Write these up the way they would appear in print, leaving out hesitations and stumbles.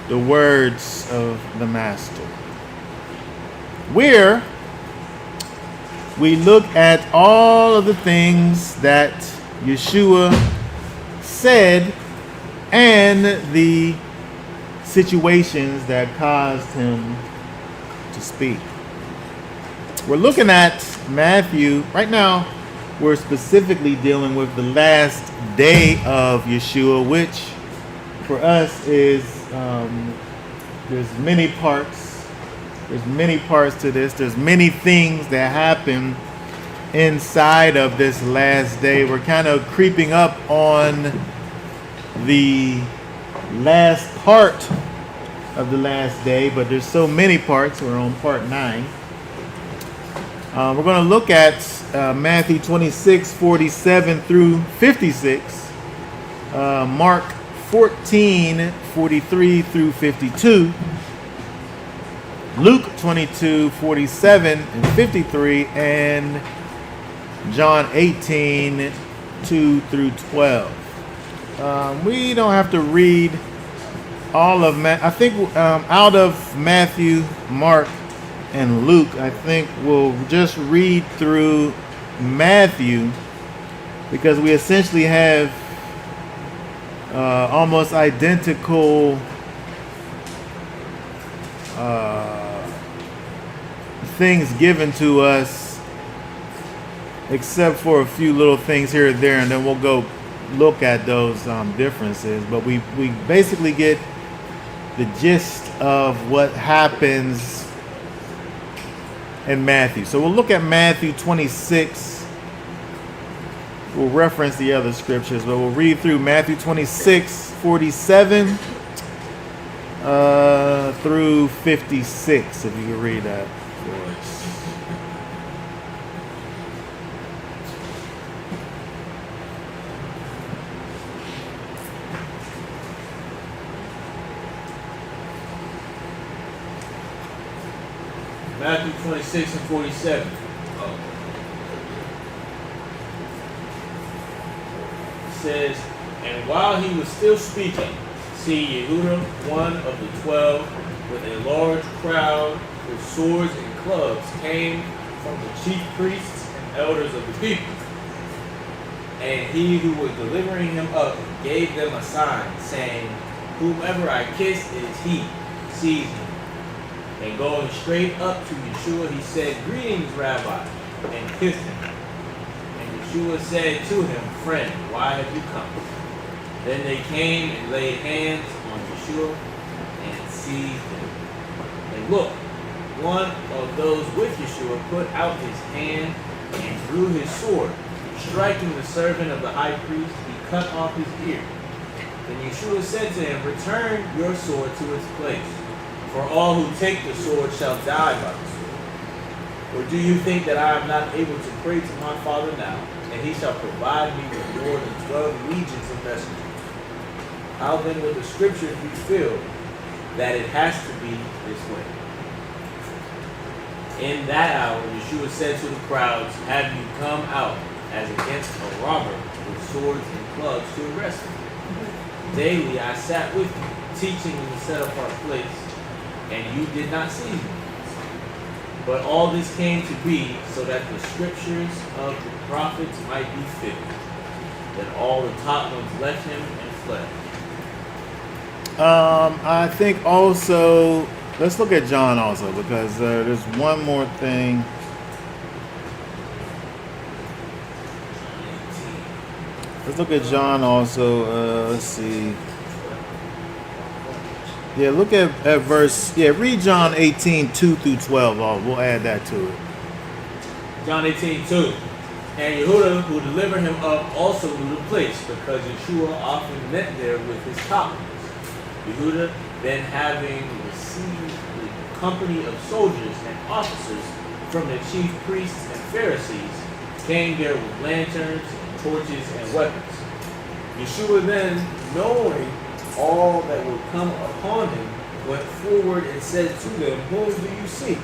the words of the Master, where we look at all of the things that Yeshua said and the situations that caused him to speak. We're looking at Matthew. Right now, we're specifically dealing with the last day of Yeshua, which for us is, there's many parts. There's many parts to this. There's many things that happen inside of this last day. We're kind of creeping up on the last part of the last day, but there's so many parts. We're on part 9. We're going to look at Matthew 26:47 through 56, Mark 14:43 through 52, Luke 22:47 and 53, and John 18:2 through 12. We don't have to read all of I think out of Matthew, Mark, and Luke, I think we'll just read through Matthew, because we essentially have almost identical things given to us, except for a few little things here and there, and then we'll go look at those differences. But we basically get the gist of what happens in Matthew. So we'll look at Matthew 26. We'll reference the other scriptures, but we'll read through Matthew 26:47 through 56, if you can read that for us. Matthew 26 and 47. It says, "And while he was still speaking, see, Yehuda, one of the 12, with a large crowd with swords and clubs, came from the chief priests and elders of the people. And he who was delivering him up gave them a sign, saying, Whomever I kiss is he, seize him. And going straight up to Yeshua, he said, Greetings, Rabbi, and kissed him. And Yeshua said to him, Friend, why have you come? Then they came and laid hands on Yeshua and seized him. And look, one of those with Yeshua put out his hand and drew his sword. Striking the servant of the high priest, he cut off his ear. Then Yeshua said to him, Return your sword to its place. For all who take the sword shall die by the sword. Or do you think that I am not able to pray to my Father now, and he shall provide me with more than 12 legions of messengers? How then will the scriptures be filled that it has to be this way? In that hour, Yeshua said to the crowds, Have you come out as against a robber with swords and clubs to arrest me? Daily I sat with you, teaching in the set-apart place, and you did not see me. But all this came to be so that the scriptures of the prophets might be filled. Then all the top ones left him and fled." I think also, let's look at John also, because there's one more thing. Let's look at John also. Let's see. Yeah, look at verse. Yeah, read John 18:2 through 12. We'll add that to it. John 18:2. And Yehuda, who delivered him up, also knew the place, because Yeshua often met there with his colleagues. Yehuda, then having received the company of soldiers and officers from the chief priests and Pharisees, came there with lanterns, torches, and weapons. Yeshua then, knowing all that would come upon him, went forward and said to them, Whom do you seek?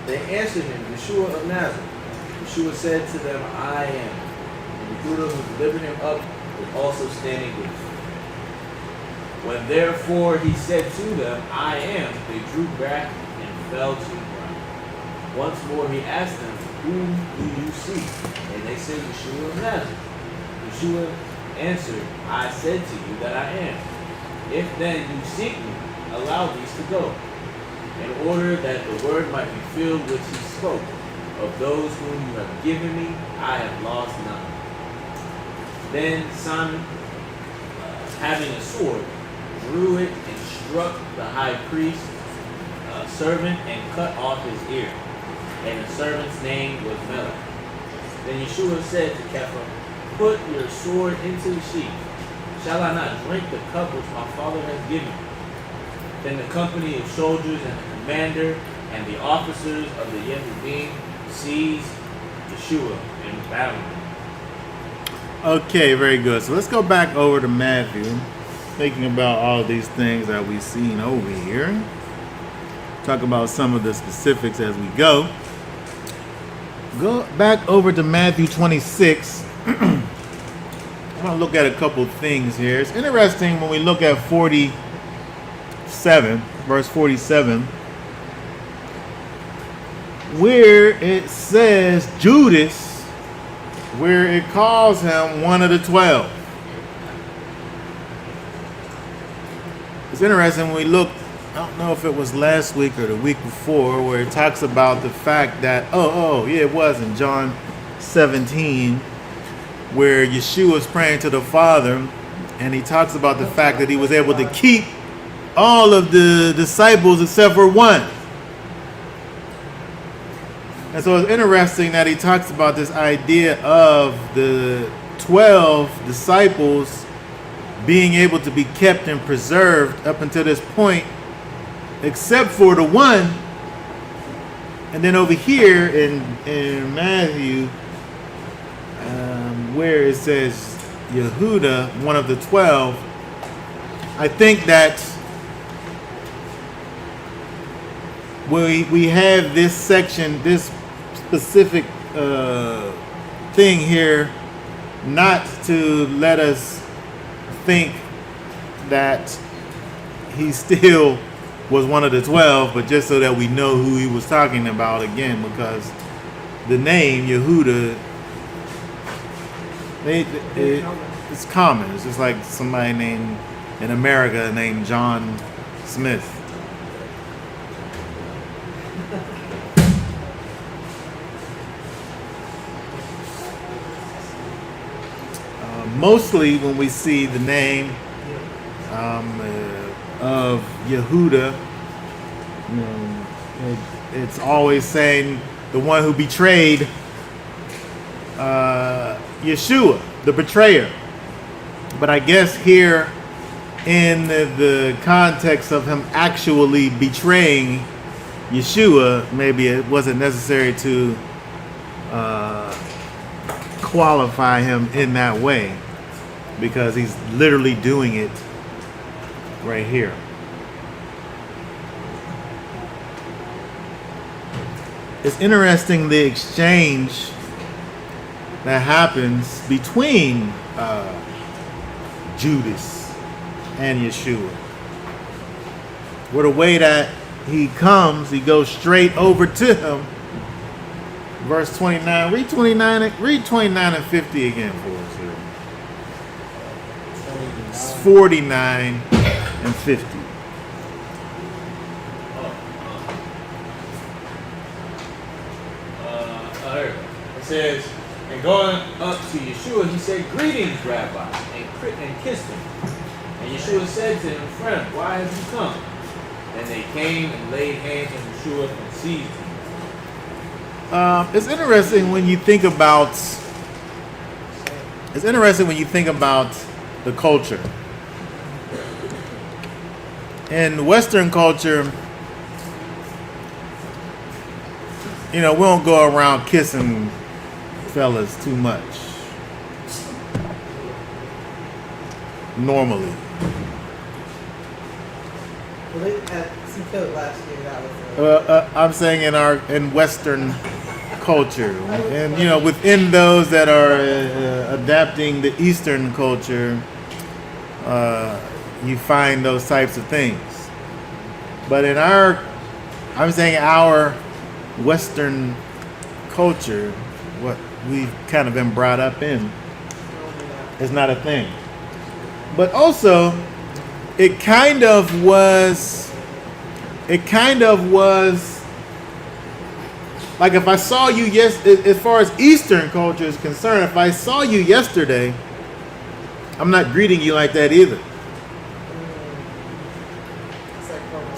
They answered him, Yeshua of Nazareth. Yeshua said to them, I am. And Yehuda, who delivered him up, was also standing with him. When therefore he said to them, I am, they drew back and fell to the ground. Once more he asked them, Whom do you seek? And they said, Yeshua of Nazareth. Yeshua answered, I said to you that I am. If then you seek me, allow these to go, in order that the word might be filled which he spoke. Of those whom you have given me, I have lost none. Then Simon, having a sword, drew it and struck the high priest's servant and cut off his ear. And the servant's name was Melech. Then Yeshua said to Kepha, Put your sword into the sheath. Shall I not drink the cup which my Father has given me? Then the company of soldiers and the commander and the officers of the Yehudim seized Yeshua and bound him. Okay, very good. So let's go back over to Matthew, thinking about all these things that we've seen over here. Talk about some of the specifics as we go. Go back over to Matthew 26. I'm going to look at a couple things here. It's interesting when we look at 47, verse 47, where it says Judas, where it calls him one of the 12. It's interesting when we look, I don't know if it was last week or the week before, where it talks about the fact that, it was in John 17, where Yeshua is praying to the Father, and he talks about the fact that he was able to keep all of the disciples except for one. And so it's interesting that he talks about this idea of the 12 disciples being able to be kept and preserved up until this point, except for the one. And then over here in Matthew, where it says Yehuda, one of the 12, I think that we have this section, this specific thing here, not to let us think that he still was one of the 12, but just so that we know who he was talking about again, because the name Yehuda, it's common. It's just like somebody named in America named John Smith. Mostly when we see the name of Yehuda, it's always saying the one who betrayed Yeshua, the betrayer. But I guess here in the context of him actually betraying Yeshua, maybe it wasn't necessary to qualify him in that way, because he's literally doing it right here. It's interesting the exchange that happens between Judas and Yeshua. Where the way that he comes, he goes straight over to him. Verse 29. Read 29 and 50 again for us here. It's 49 and 50. It says, and going up to Yeshua, he said, Greetings, Rabbi, and kissed him. And Yeshua said to him, Friend, why have you come? And they came and laid hands on Yeshua and seized him. It's interesting when you think about the culture. In Western culture, we don't go around kissing fellas too much. Normally. Well, they had some code last year. That was. I'm saying in Western culture, and within those that are adapting the Eastern culture, you find those types of things. But in I'm saying our Western culture, what we've kind of been brought up in, is not a thing. But also, it kind of was like if I saw you as far as Eastern culture is concerned, if I saw you yesterday, I'm not greeting you like that either.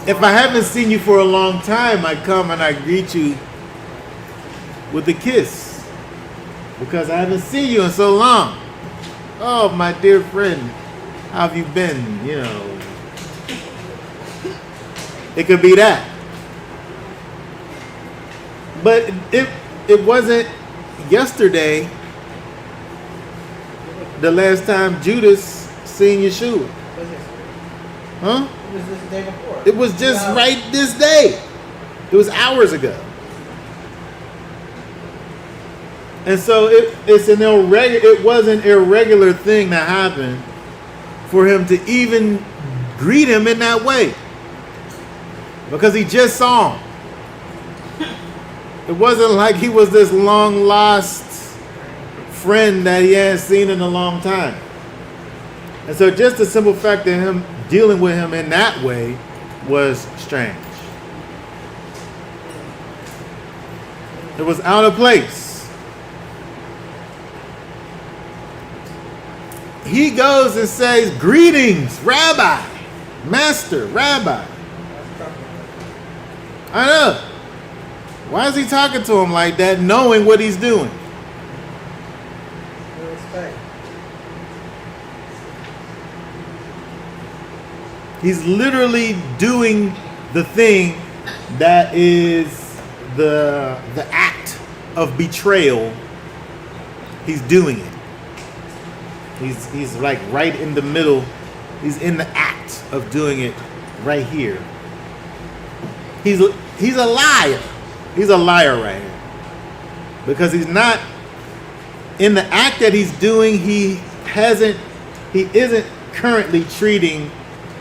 If I haven't seen you for a long time, I come and I greet you with a kiss because I haven't seen you in so long. Oh, my dear friend, how have you been? You know, it could be that. But it wasn't yesterday the last time Judas seen Yeshua. Huh? It was the day before. It was just right this day. It was hours ago. And so it was an irregular thing that happened for him to even greet him in that way. Because he just saw him. It wasn't like he was this long lost friend that he hadn't seen in a long time. And so just the simple fact that him dealing with him in that way was strange. It was out of place. He goes and says, "Greetings, Rabbi, Master, Rabbi." I know. Why is he talking to him like that, knowing what he's doing? No respect. He's literally doing the thing that is the act of betrayal. He's doing it. He's like right in the middle. He's in the act of doing it right here. He's a liar. He's a liar right here. Because he's not in the act that he's doing, he isn't currently treating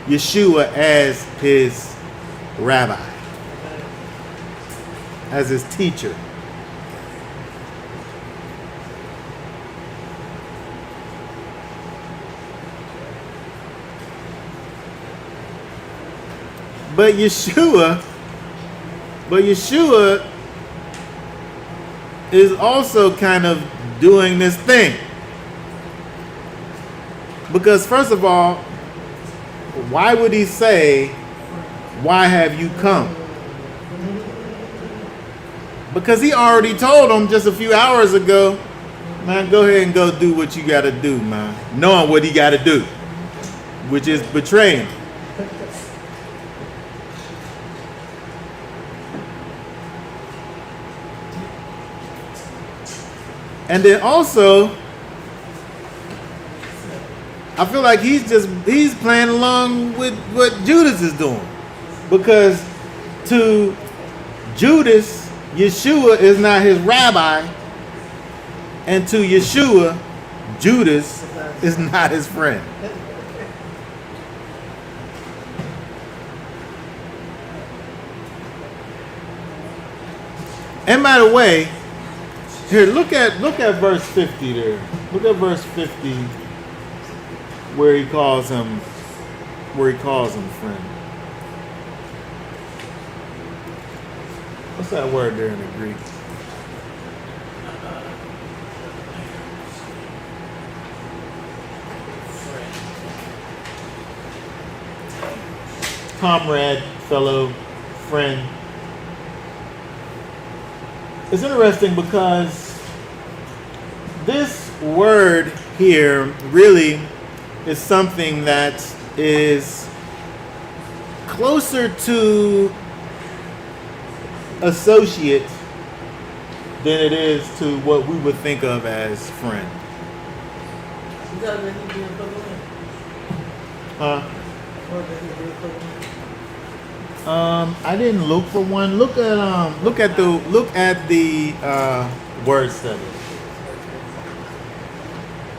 Yeshua as his rabbi, as his teacher. But Yeshua is also kind of doing this thing. Because first of all, why would he say, "Why have you come?" Because he already told him just a few hours ago, "Man, go ahead and go do what you got to do, man." Knowing what he got to do, which is betray him. And then also, I feel like he's playing along with what Judas is doing. Because to Judas, Yeshua is not his rabbi. And to Yeshua, Judas is not his friend. And by the way, here, look at verse 50 there. Look at verse 50 where he calls him friend. What's that word there in the Greek? Comrade, fellow, friend. It's interesting because this word here really is something that is closer to associate than it is to what we would think of as friend. Is that the Hebrew equivalent? Or the Hebrew equivalent? I didn't look for one. Look at the word study.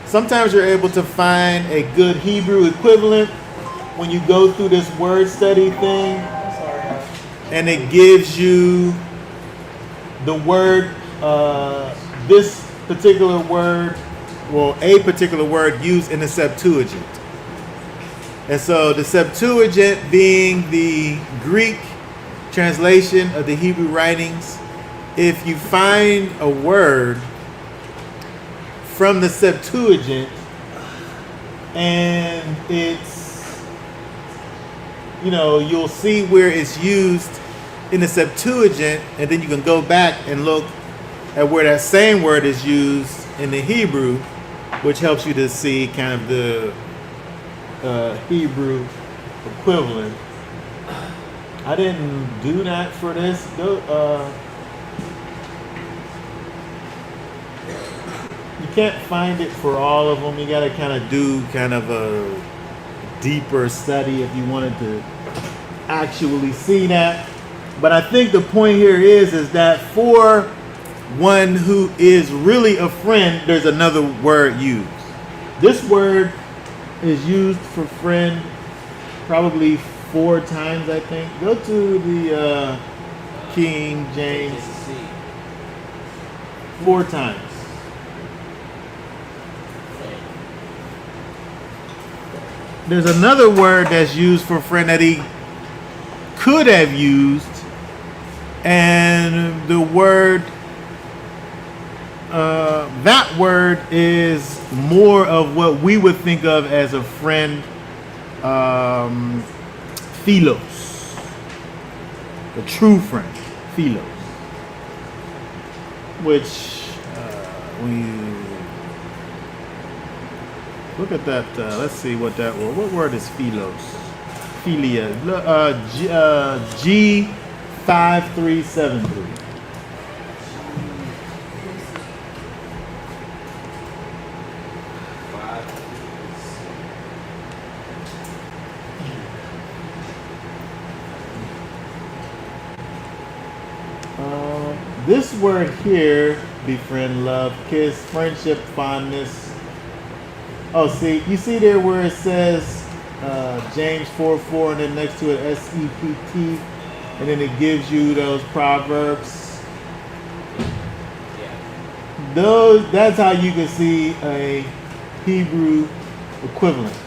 Sometimes you're able to find a good Hebrew equivalent, when you go through this word study thing, I'm sorry. and it gives you the word, this particular word, well, a particular word used in the Septuagint. And so the Septuagint being the Greek translation of the Hebrew writings, if you find a word from the Septuagint and it's, you'll see where it's used in the Septuagint, and then you can go back and look at where that same word is used in the Hebrew, which helps you to see kind of the Hebrew equivalent. I didn't do that for this. You can't find it for all of them. You got to kind of do kind of a deeper study if you wanted to actually see that. But I think the point here is that for one who is really a friend, there's another word used. This word is used for friend probably 4 times, I think. Go to the King James. 4 times. There's another word that's used for friend that he could have used, and the word, that word is more of what we would think of as a friend, philos, the true friend, philos, which when you look at that, let's see what that word. What word is philos? Philia. G5373. This word here, befriend, love, kiss, friendship, fondness. Oh, see, you see there where it says James 4:4, and then next to it SEPT, and then it gives you those proverbs. That's how you can see a Hebrew equivalent.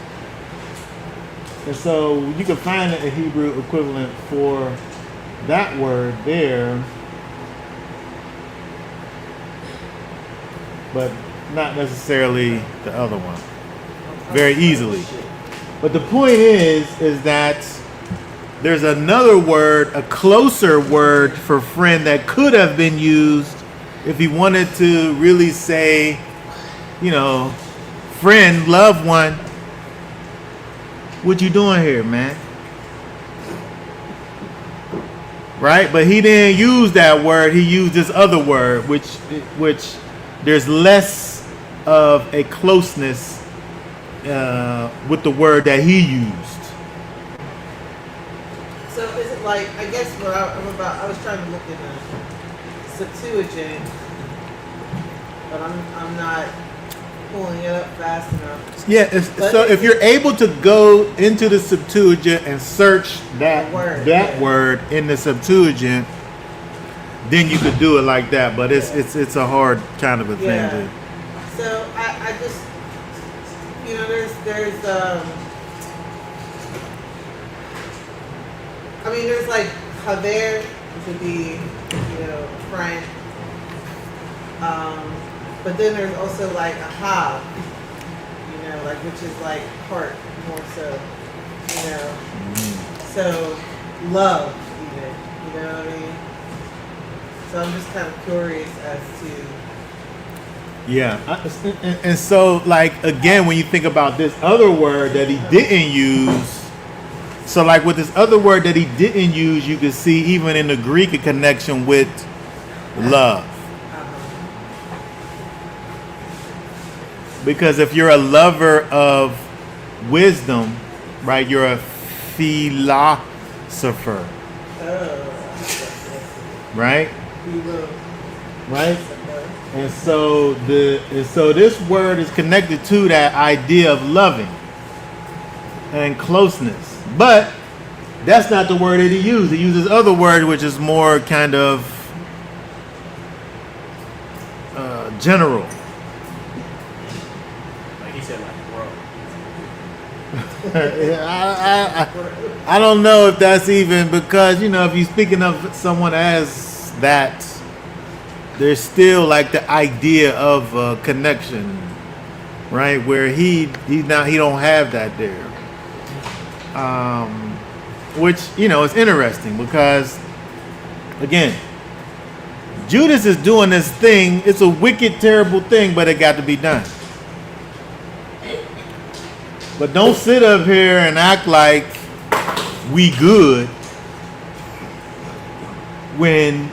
And so you can find a Hebrew equivalent for that word there, but not necessarily the other one very easily. But the point is that there's another word, a closer word for friend that could have been used if you wanted to really say, friend, loved one. What you doing here, man? Right? But he didn't use that word. He used this other word, which there's less of a closeness with the word that he used. So is it like, I guess what I was trying to look in the Septuagint, but I'm not pulling it up fast enough. Yeah, so if you're able to go into the Septuagint and search that word in the Septuagint, then you could do it like that. But it's a hard kind of a thing to. So I just, there's there's like haver, which would be friend. But then there's also like ahab, which is like heart more so, So love even, you know what I mean? So I'm just kind of curious as to. Yeah, and so like again, when you think about this other word that he didn't use, so like with this other word that he didn't use, you can see even in the Greek a connection with love. Because if you're a lover of wisdom, right, you're a philosopher. Right? Right? And so this word is connected to that idea of loving. and closeness. But that's not the word that he used. He uses other word, which is more kind of general. Like he said, like, bro. I don't know if that's even because, if you're speaking of someone as that, there's still like the idea of a connection, right? Where he don't have that there. Which, is interesting because, again, Judas is doing this thing. It's a wicked, terrible thing, but it got to be done. But don't sit up here and act like we good when,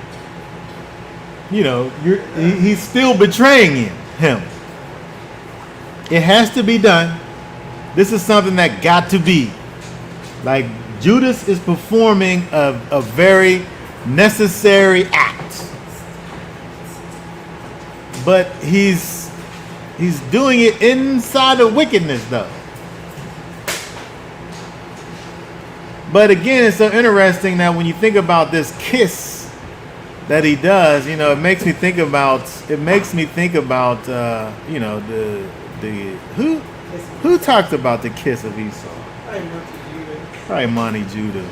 he's still betraying him. It has to be done. This is something that got to be. Like, Judas is performing a very necessary act. But he's doing it inside of wickedness, though. But again, it's so interesting that when you think about this kiss that he does, it makes me think about who talked about the kiss of Esau? Probably Monty Judah.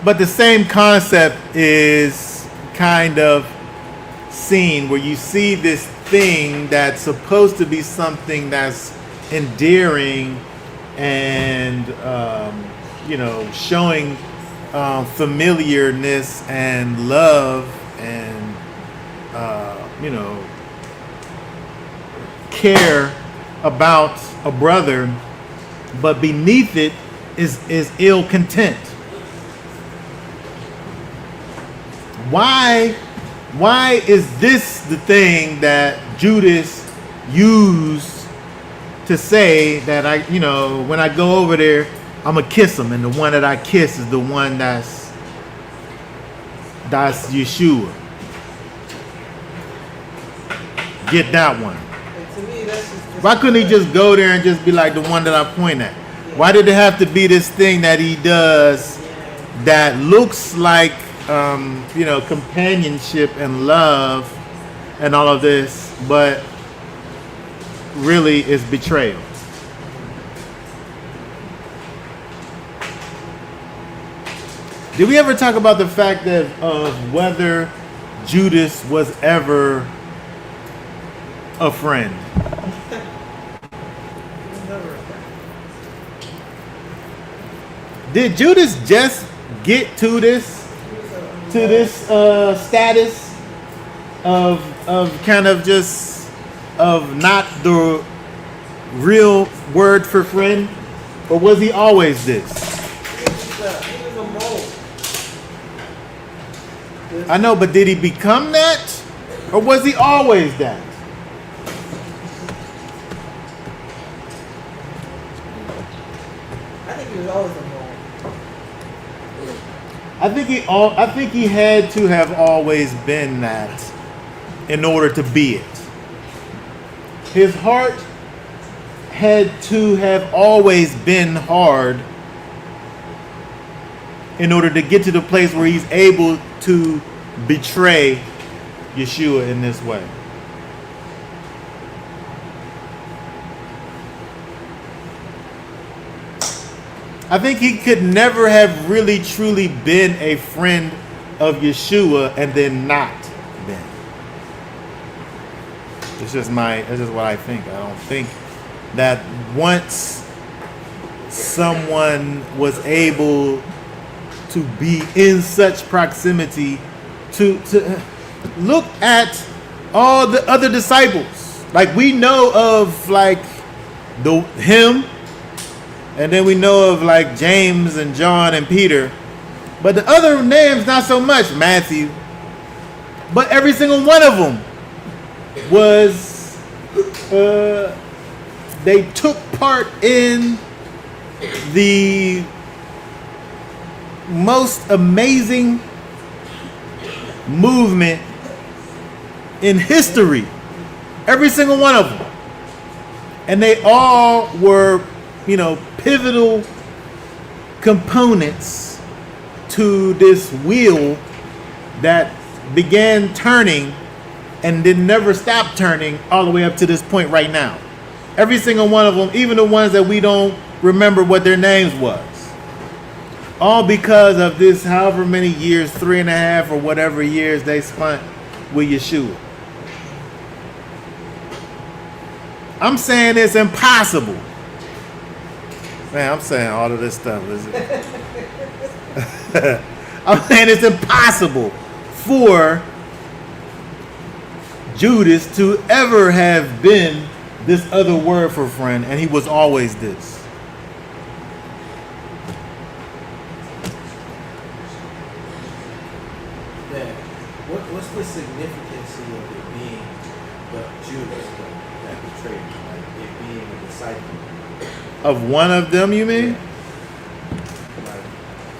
But the same concept is kind of seen where you see this thing that's supposed to be something that's endearing and showing familiarness and love and care about a brother, but beneath it is ill content. Why is this the thing that Judas used to say that when I go over there, I'm gonna kiss him, and the one that I kiss is the one that's Yeshua. Get that one. To me, that's just Why couldn't he just go there and just be like the one that I point at? Why did it have to be this thing that he does that looks like companionship and love and all of this, but really is betrayal? Did we ever talk about the fact of whether Judas was ever a friend? Did Judas just get to this status of kind of just of not the real word for friend, or was he always this? He was a mole. I know, but did he become that, or was he always that? I think he was always a mole. I think he had to have always been that in order to be it. His heart had to have always been hard in order to get to the place where he's able to betray Yeshua in this way. I think he could never have really truly been a friend of Yeshua and then not been. That's just what I think. I don't think that once someone was able to be in such proximity to look at all the other disciples. Like, we know of like him, and then we know of like James and John and Peter, but the other names not so much. Matthew, but every single one of them was they took part in the most amazing movement in history. Every single one of them. And they all were, pivotal components to this wheel that began turning and then never stopped turning all the way up to this point right now. Every single one of them, even the ones that we don't remember what their names was. All because of this however many years, 3.5 or whatever years they spent with Yeshua. I'm saying it's impossible. Man, I'm saying all of this stuff. I'm saying it's impossible for Judas to ever have been this other word for friend, and he was always this. Yeah. What's the significance of it being the Judas that betrayed him? Like it being a disciple? Of one of them, you mean? Like,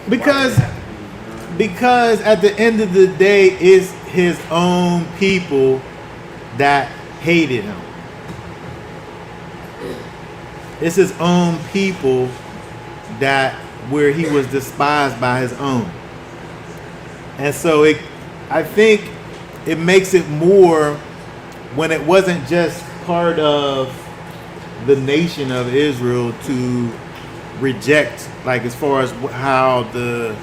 Because why did it have to be, you know what I mean? Because at the end of the day, it's his own people that hated him. It's his own people that where he was despised by his own. And so I think it makes it more when it wasn't just part of the nation of Israel to reject, like as far as how the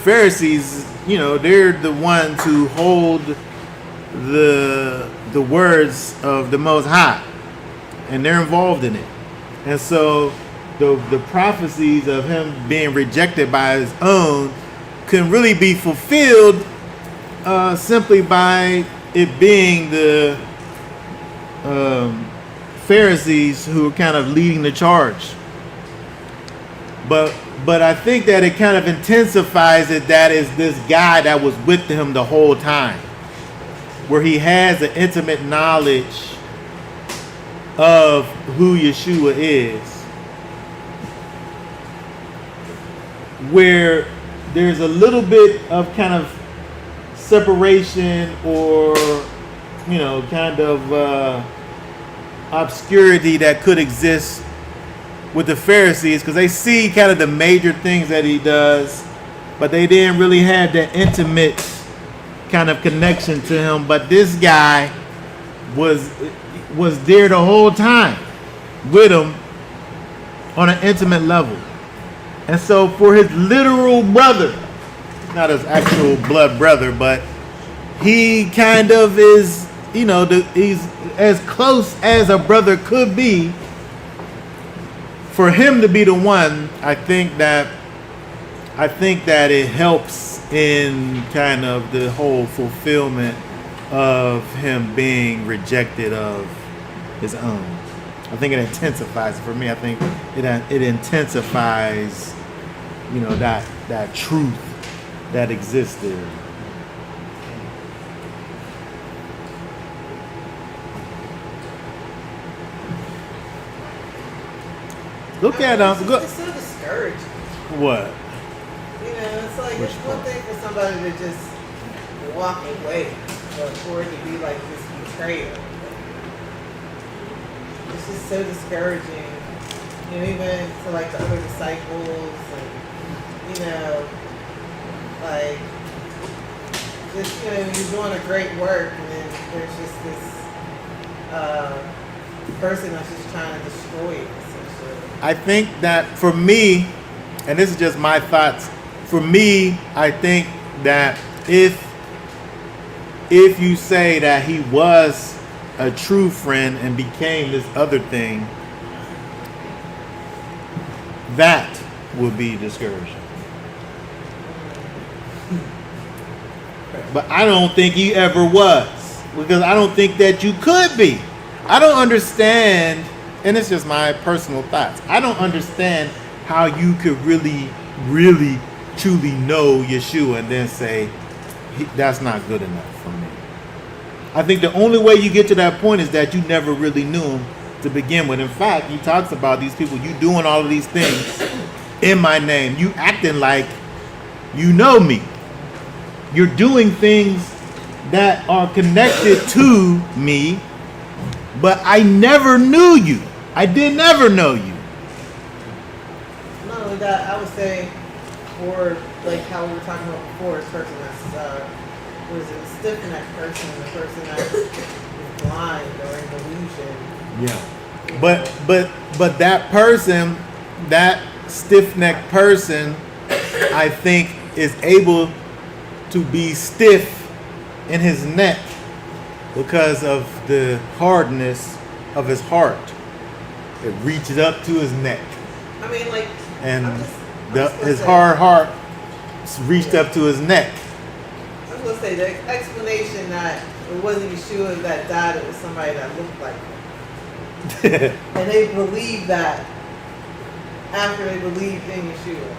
Pharisees, they're the ones who hold the words of the Most High, and they're involved in it. And so the prophecies of him being rejected by his own can really be fulfilled simply by it being the Pharisees who are kind of leading the charge. But I think that it kind of intensifies it that is this guy that was with him the whole time, where he has an intimate knowledge of who Yeshua is, where there's a little bit of kind of separation or kind of obscurity that could exist with the Pharisees, because they see kind of the major things that he does, but they didn't really have that intimate kind of connection to him. But this guy was there the whole time with him on an intimate level. And so for his literal brother, not his actual blood brother, but he kind of is, he's as close as a brother could be. For him to be the one, I think that it helps in kind of the whole fulfillment of him being rejected of his own. I think it intensifies. For me, I think it intensifies, that truth that exists there. Look at It's so discouraging. What? It's like Which it's one part? thing for somebody to just walk away, but for it to be like this betrayal. It's just so discouraging. Even to like the other disciples and like just you're doing a great work and then there's just this person that's just trying to destroy it essentially. I think that for me, and this is just my thoughts, for me, I think that if you say that he was a true friend and became this other thing, that would be discouraging. But I don't think he ever was, because I don't think that you could be. I don't understand, and it's just my personal thoughts, I don't understand how you could really, really, truly know Yeshua and then say, that's not good enough for me. I think the only way you get to that point is that you never really knew him to begin with. In fact, he talks about these people, you doing all of these things in my name. You acting like you know me. You're doing things that are connected to me, but I never knew you. I did never know you. not only that, I would say, for like how we were talking about before, this person that's was a stiff necked person, the person that is blind or in delusion. Yeah. But that person, that stiff necked person, I think is able to be stiff in his neck because of the hardness of his heart. It reaches up to his neck, I mean, like, and I'm just gonna his say- hard heart reached up to his neck. I was gonna say the explanation that it wasn't Yeshua that died, it was somebody that looked like him. And they believed that after they believed in Yeshua.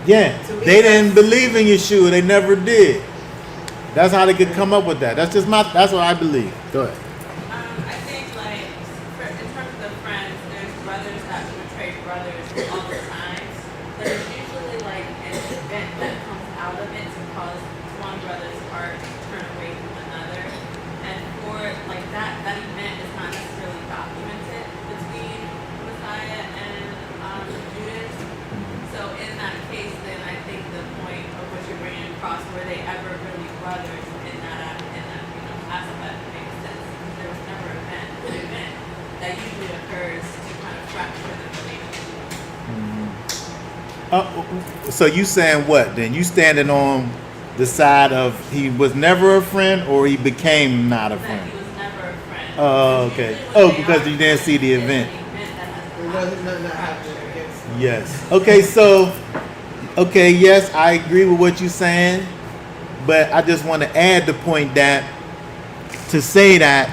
Yeah, To me, they didn't that's- believe in Yeshua. They never did. That's how they could come up with that. That's what I believe. Go ahead. I think like in terms of friends, there's brothers that betray brothers all the time. But it's usually like an event that comes out of it to cause one brother's heart to turn away from another. And for like that event is not necessarily documented between Messiah and Judas. So in that case, then I think the point of what you're bringing across, were they ever really brothers in that aspect makes sense. There was never an event that usually occurs to kind of fracture the relationship. So you saying what? Then you standing on the side of he was never a friend, or he became not a That friend? he was never a friend. Oh, okay. Usually when Oh, they because are you didn't see the friends, event. there's an event that has There wasn't nothing that happened against them. Yes. Okay. So, okay. Yes, I agree with what you're saying, but I just want to add the point that to say that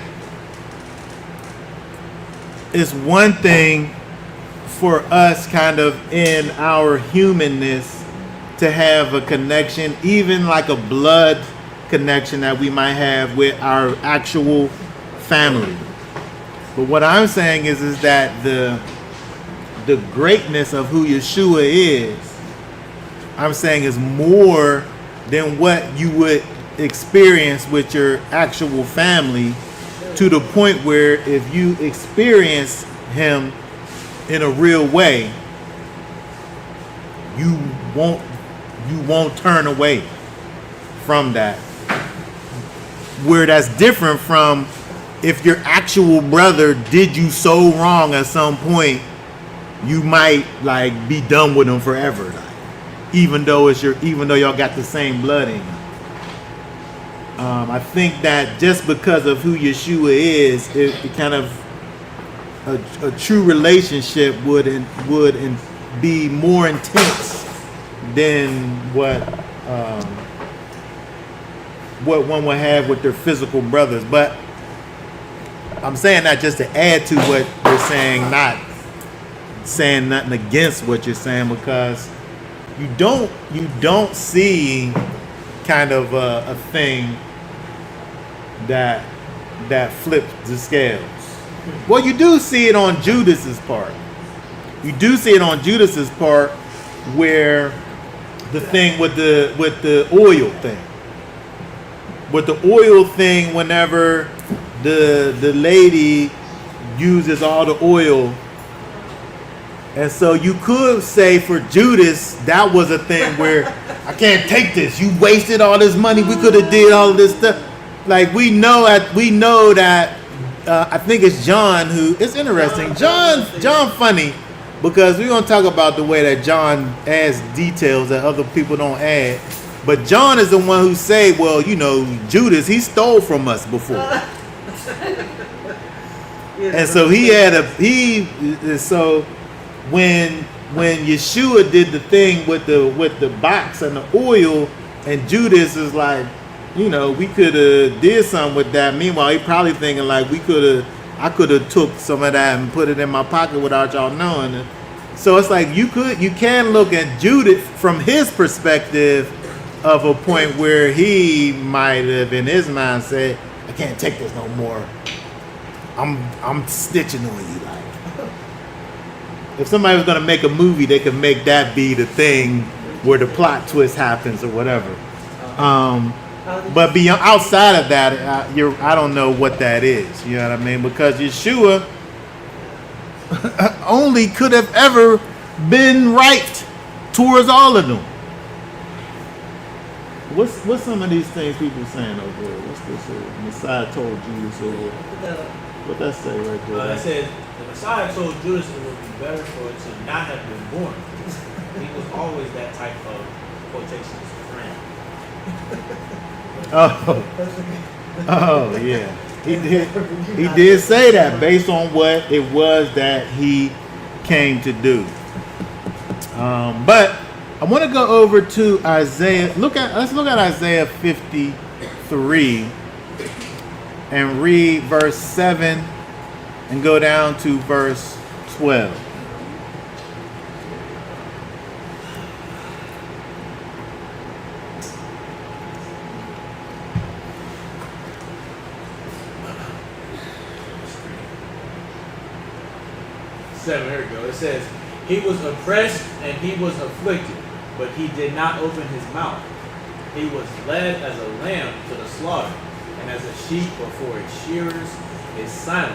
it's one thing for us kind of in our humanness to have a connection, even like a blood connection that we might have with our actual family. But what I'm saying is that the greatness of who Yeshua is, I'm saying, is more than what you would experience with your actual family, to the point where if you experience him in a real way, you won't turn away from that. Where that's different from if your actual brother did you so wrong at some point, you might like be done with him forever, like, even though y'all got the same blood in you. I think that just because of who Yeshua is, it kind of a true relationship would be more intense than what one would have with their physical brothers. But I'm saying that just to add to what you're saying, not saying nothing against what you're saying, because you don't see kind of a thing that flips the scales. Well, you do see it on Judas's part. You do see it on Judas's part, where the thing with the oil thing. With the oil thing, whenever the lady uses all the oil, and so you could say for Judas that was a thing where I can't take this. You wasted all this money. We could have did all of this stuff. Like we know that. I think it's John who. It's interesting. John funny, because we're gonna talk about the way that John adds details that other people don't add. But John is the one who say, well, Judas, he stole from us before. And so so when Yeshua did the thing with the box and the oil, and Judas is like, we could have did something with that. Meanwhile, he probably thinking like I could have took some of that and put it in my pocket without y'all knowing it. So it's like you can look at Judas from his perspective of a point where he might have in his mind said, I can't take this no more. I'm snitching on you. Like, if somebody was gonna make a movie, they could make that be the thing where the plot twist happens or whatever. But beyond outside of that, I don't know what that is. You know what I mean? Because Yeshua only could have ever been right towards all of them. What's some of these things people saying over there? What's this? Messiah told Judas, or what that say right there? It says the Messiah told Judas it would be better for it to not have been born. He was always that type of quotations friend. Oh yeah. He did say that based on what it was that he came to do. But I want to go over to Isaiah. Let's look at Isaiah 53 and read verse 7 and go down to verse 12. Here we go. It says, he was oppressed and he was afflicted, but he did not open his mouth. He was led as a lamb to the slaughter, and as a sheep before its shearers is silent,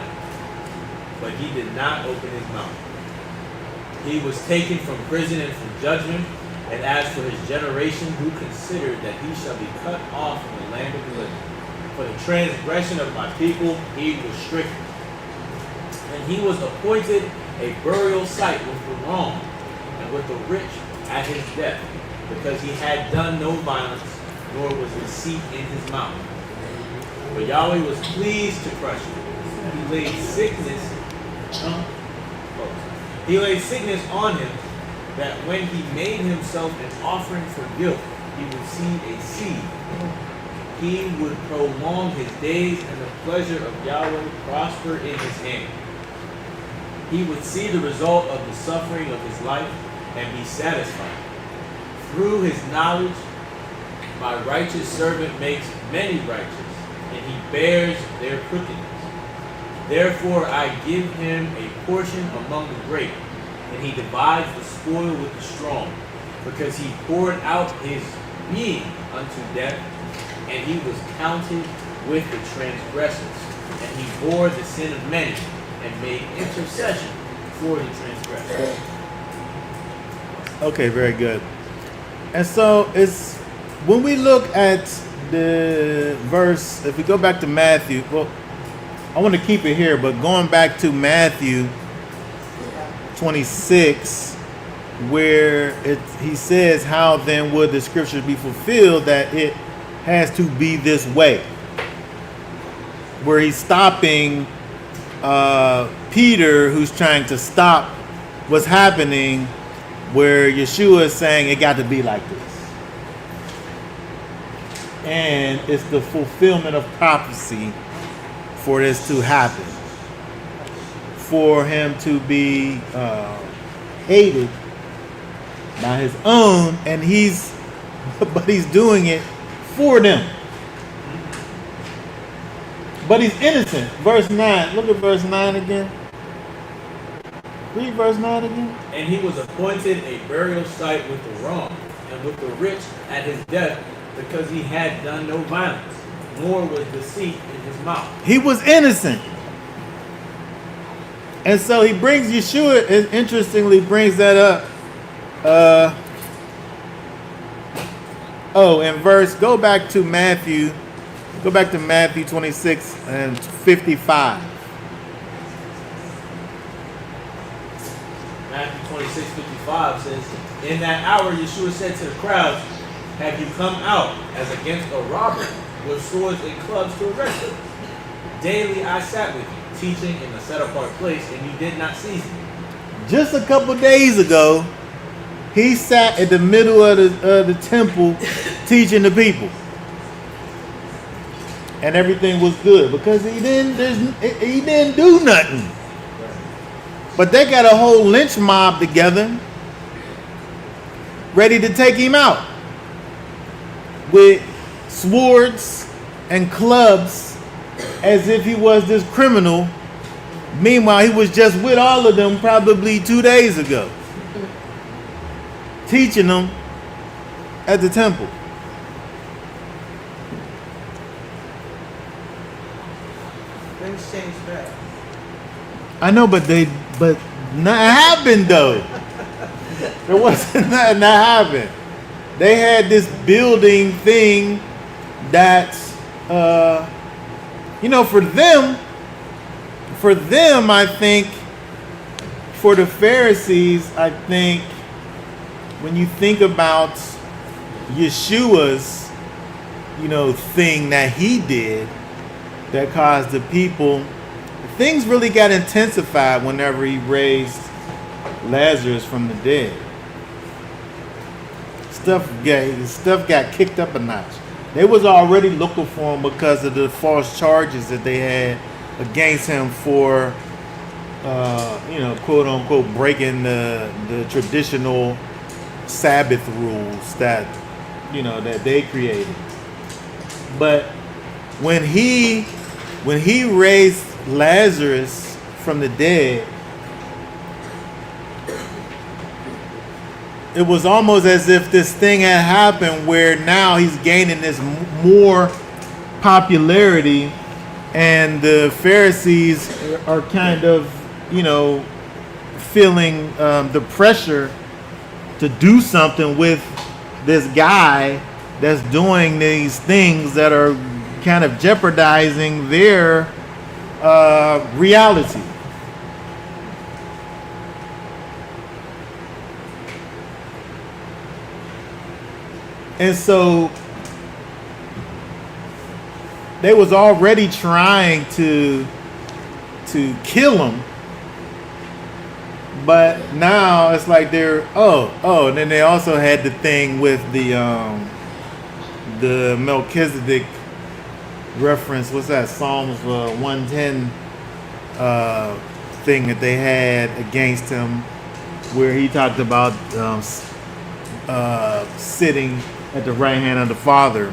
but he did not open his mouth. He was taken from prison and from judgment, and as for his generation, who considered that he shall be cut off from the land of the living? For the transgression of my people he was stricken, and he was appointed a burial site with the wrong and with the rich at his death, because he had done no violence, nor was deceit in his mouth. But Yahweh was pleased to crush him. He laid sickness on him, that when he made himself an offering for guilt, he would see a seed. He would prolong his days, and the pleasure of Yahweh prosper in his hand. He would see the result of the suffering of his life and be satisfied. Through his knowledge, my righteous servant makes many righteous, and he bears their crookedness. Therefore I give him a portion among the great, and he divides the spoil with the strong, because he poured out his being unto death, and he was counted with the transgressors, and he bore the sin of many, and made intercession for the transgressors. Okay, very good. And so it's when we look at the verse, if we go back to Matthew, well, I want to keep it here, but going back to Matthew 26, where he says, how then would the scriptures be fulfilled that it has to be this way? Where he's stopping Peter, who's trying to stop what's happening, where Yeshua is saying it got to be like this. And it's the fulfillment of prophecy for this to happen. For him to be hated by his own, and but he's doing it for them. But he's innocent. Verse 9. Look at verse 9 again. Read verse 9 again. And he was appointed a burial site with the wrong, and with the rich at his death, because he had done no violence, nor was deceit in his mouth. He was innocent. And so he brings Yeshua, interestingly brings that up. Go back to Matthew 26 and 55. Matthew 26:55 says, in that hour Yeshua said to the crowds, have you come out as against a robber with swords and clubs to arrest him? Daily I sat with you, teaching in a set-apart place, and you did not seize me. Just a couple days ago, he sat at the middle of the temple teaching the people. And everything was good because he didn't do nothing. But they got a whole lynch mob together, ready to take him out with swords and clubs, as if he was this criminal. Meanwhile, he was just with all of them probably 2 days ago, teaching them at the temple. Things change fast. I know, but nothing happened though. There wasn't nothing that happened. They had this building thing that, for them, I think, for the Pharisees, I think, when you think about Yeshua's, thing that he did that caused the people, things really got intensified whenever he raised Lazarus from the dead. Stuff got kicked up a notch. They was already looking for him because of the false charges that they had against him for, quote unquote, breaking the traditional Sabbath rules that they created. But when he raised Lazarus from the dead, it was almost as if this thing had happened where now he's gaining this more popularity, and the Pharisees are kind of, feeling the pressure to do something with this guy that's doing these things that are kind of jeopardizing their reality. And so they was already trying to kill him, but now it's like they're and then they also had the thing with the Melchizedek reference. What's that? Psalms 110 thing that they had against him, where he talked about sitting at the right hand of the Father,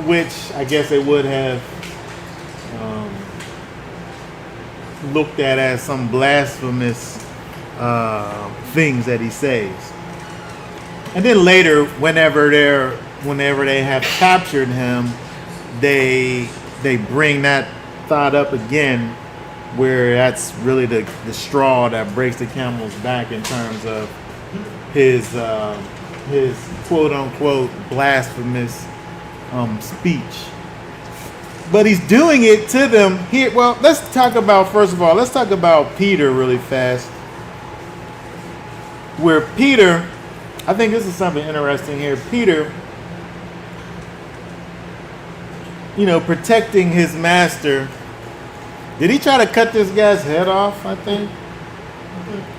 which I guess they would have looked at as some blasphemous things that he says. And then later, whenever they have captured him, they bring that thought up again, where that's really the straw that breaks the camel's back in terms of his quote unquote blasphemous speech. But he's doing it to them here. Well, let's talk about Peter really fast. Where Peter, I think this is something interesting here. Peter, protecting his master. Did he try to cut this guy's head off? I think.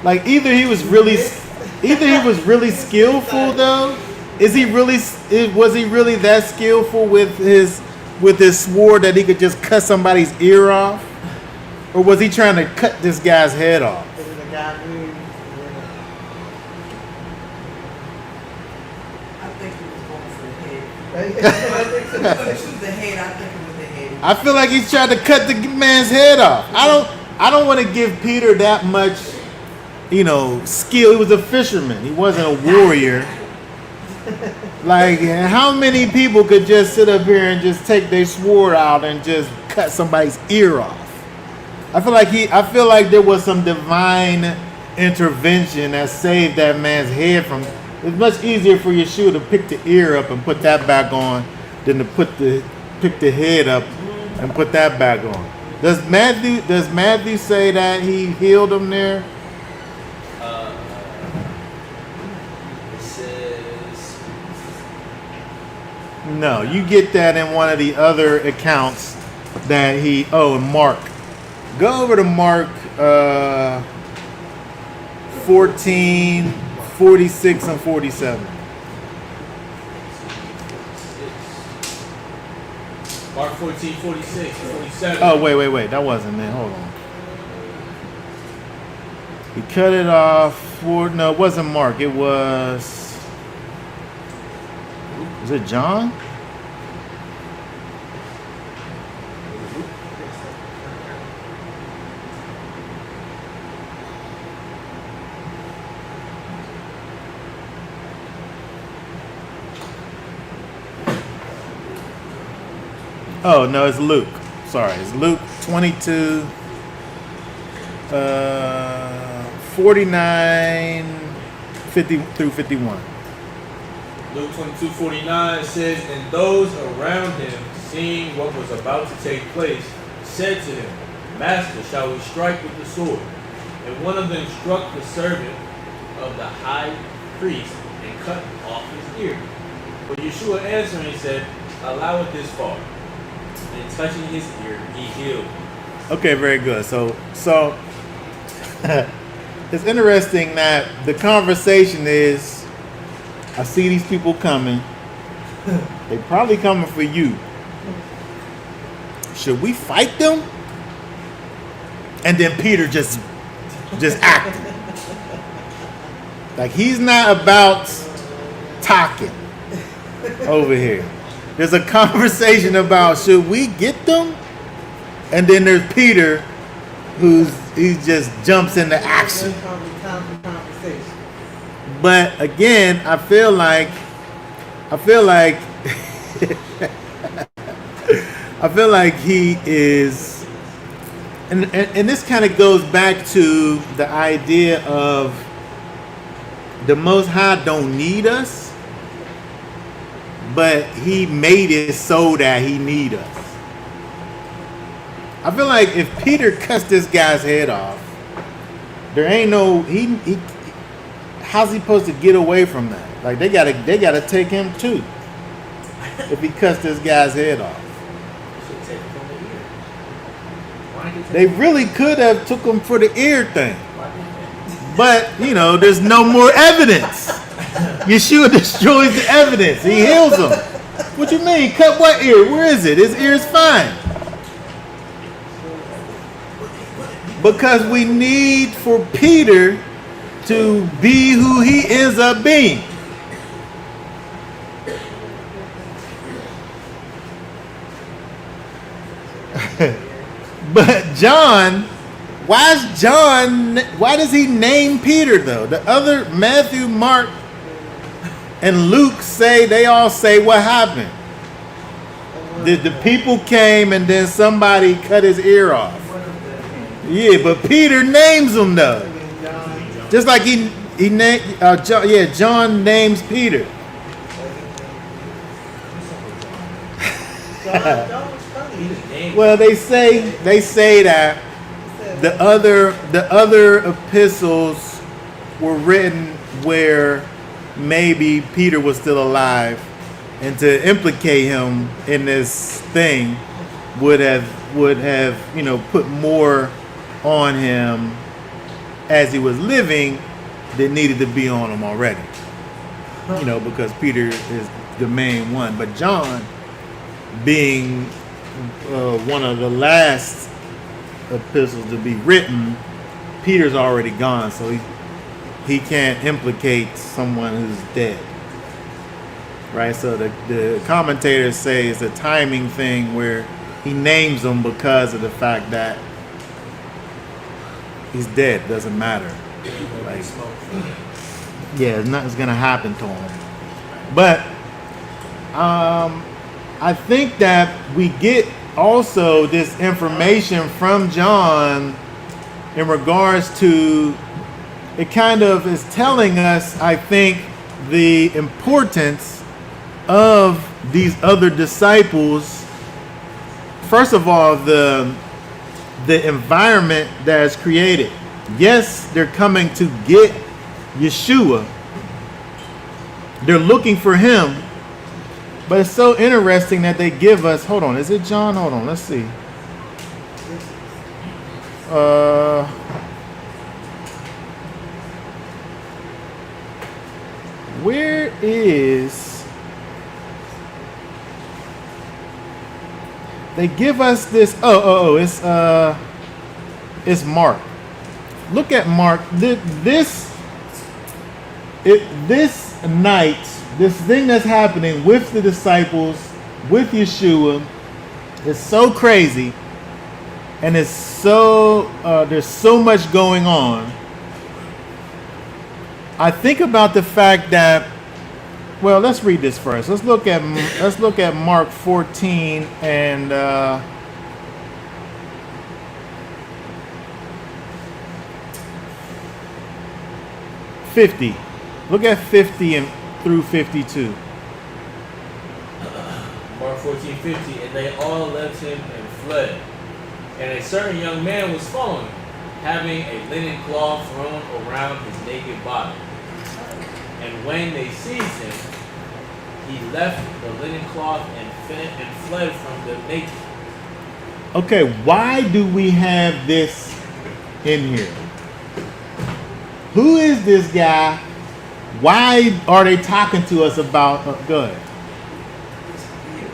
Like either he was really skillful though. Was he really that skillful with his sword that he could just cut somebody's ear off, or was he trying to cut this guy's head off? It was a guy moved. I think he was going for the head. Right? If he was going to choose the head, I think it was the head. I feel like he's trying to cut the man's head off. I don't want to give Peter that much, skill. He was a fisherman. He wasn't a warrior. Like, how many people could just sit up here and just take their sword out and just cut somebody's ear off? I feel like there was some divine intervention that saved that man's head from. It's much easier for Yeshua to pick the ear up and put that back on than to pick the head up and put that back on. Does Matthew say that he healed him there? It says, No, you get that in one of the other accounts that in Mark. Go over to Mark 14, 46 and 47. Mark 14, 46, 47. Oh, wait. That wasn't it. Hold on. He cut it off no, it wasn't Mark. It was it John? Oh, no, it's Luke. Sorry, it's Luke 22, 49, 50 through 51. Luke 22:49 says, and those around him, seeing what was about to take place, said to him, Master, shall we strike with the sword? And one of them struck the servant of the high priest and cut off his ear. But Yeshua answering said, allow it this far. And touching his ear, he healed him. Okay, very good. So it's interesting that the conversation is, I see these people coming. They probably coming for you. Should we fight them? And then Peter just acted. Like he's not about talking over here. There's a conversation about should we get them? And then there's Peter he just jumps into action. Conversation. But again, I feel like he is, and this kind of goes back to the idea of the Most High don't need us, but he made it so that he need us. I feel like if Peter cuts this guy's head off, there ain't no how's he supposed to get away from that? Like they gotta take him too. If he cuts this guy's head off. Should take it from the ear. Why didn't They take really could have took him for the ear thing. Why didn't they? But, there's no more evidence. Yeshua destroys the evidence. He heals him. What you mean? Cut what ear? Where is it? His ear's fine. Because we need for Peter to be who he ends up being. But John, why does he name Peter though? The other Matthew, Mark, and Luke they all say what happened. The people came and then somebody cut his ear off. Yeah, but Peter names him though. Just like John names Peter. John was funny. Well, they say that the other epistles were written where maybe Peter was still alive, and to implicate him in this thing would have put more on him as he was living that needed to be on him already. Because Peter is the main one, but John being one of the last epistles to be written, Peter's already gone, so he can't implicate someone who's dead, right? So the commentators say it's a timing thing where he names them because of the fact that he's dead. Doesn't matter. Like, yeah, nothing's gonna happen to him. But I think that we get also this information from John in regards to, it kind of is telling us, I think, the importance of these other disciples. First of all, the environment that is created. Yes, they're coming to get Yeshua. They're looking for him. But it's so interesting that they give us, hold on, is it John? Hold on, let's see. Where is, they give us this, it's Mark. Look at Mark. This night, this thing that's happening with the disciples, with Yeshua, is so crazy, and it's so there's so much going on. I think about the fact that, well, let's read this first. Let's look at Mark 14 and 50. Look at 50 and through 52. Mark 14:50, and they all left him and fled. And a certain young man was following him, having a linen cloth thrown around his naked body. And when they seized him, he left the linen cloth and fled from them naked. Okay, why do we have this in here? Who is this guy? Why are they talking to us about? Go ahead. It's Peter.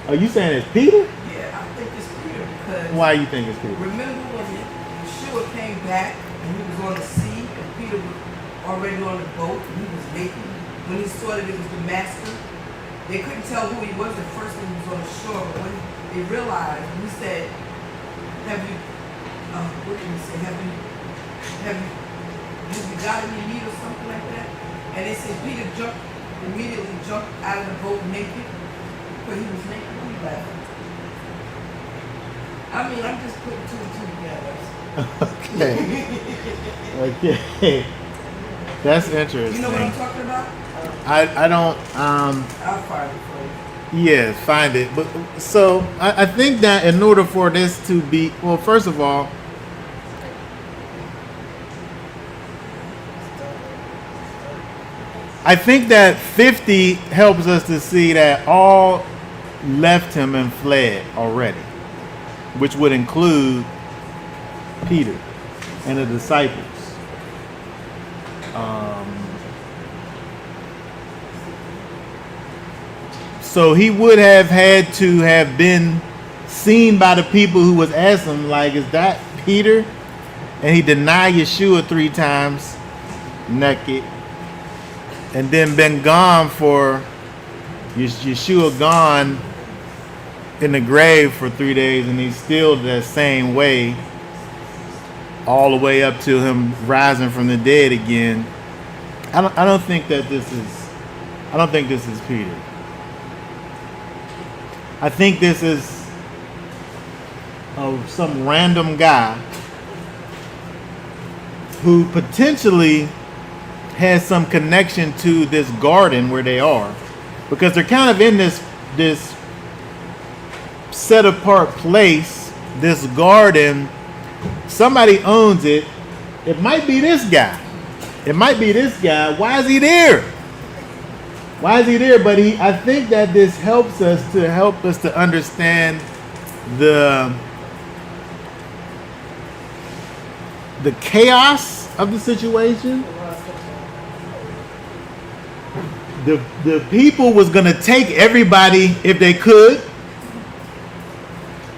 Are you saying it's Peter? Yeah, I think it's Peter because Why you think it's Peter? remember when Yeshua came back and he was on the sea and Peter was already on the boat and he was naked. When he saw that it was the master, they couldn't tell who he was at first when he was on the shore, but when they realized, he said, "Have you? What did he say? Have you got any meat or something like that?" And they said Peter immediately jumped out of the boat naked, but he was naked. What are you laughing? I mean, I'm just putting two and two together. Okay. That's interesting. You know what I'm talking about? I don't I'll find it for you. yeah, find it. But so I think that in order for this to be, well, first of all, I think that 50 helps us to see that all left him and fled already, which would include Peter and the disciples. So he would have had to have been seen by the people who was asking him, like, is that Peter? And he denied Yeshua 3 times naked. And then been gone for, Yeshua gone in the grave for 3 days, and he's still the same way all the way up to him rising from the dead again. I don't think this is Peter. I think this is some random guy who potentially has some connection to this garden where they are, because they're kind of in this set apart place, this garden. Somebody owns it. It might be this guy. Why is he there? But I think that this helps us to understand the chaos of the situation. The people was gonna take everybody if they could.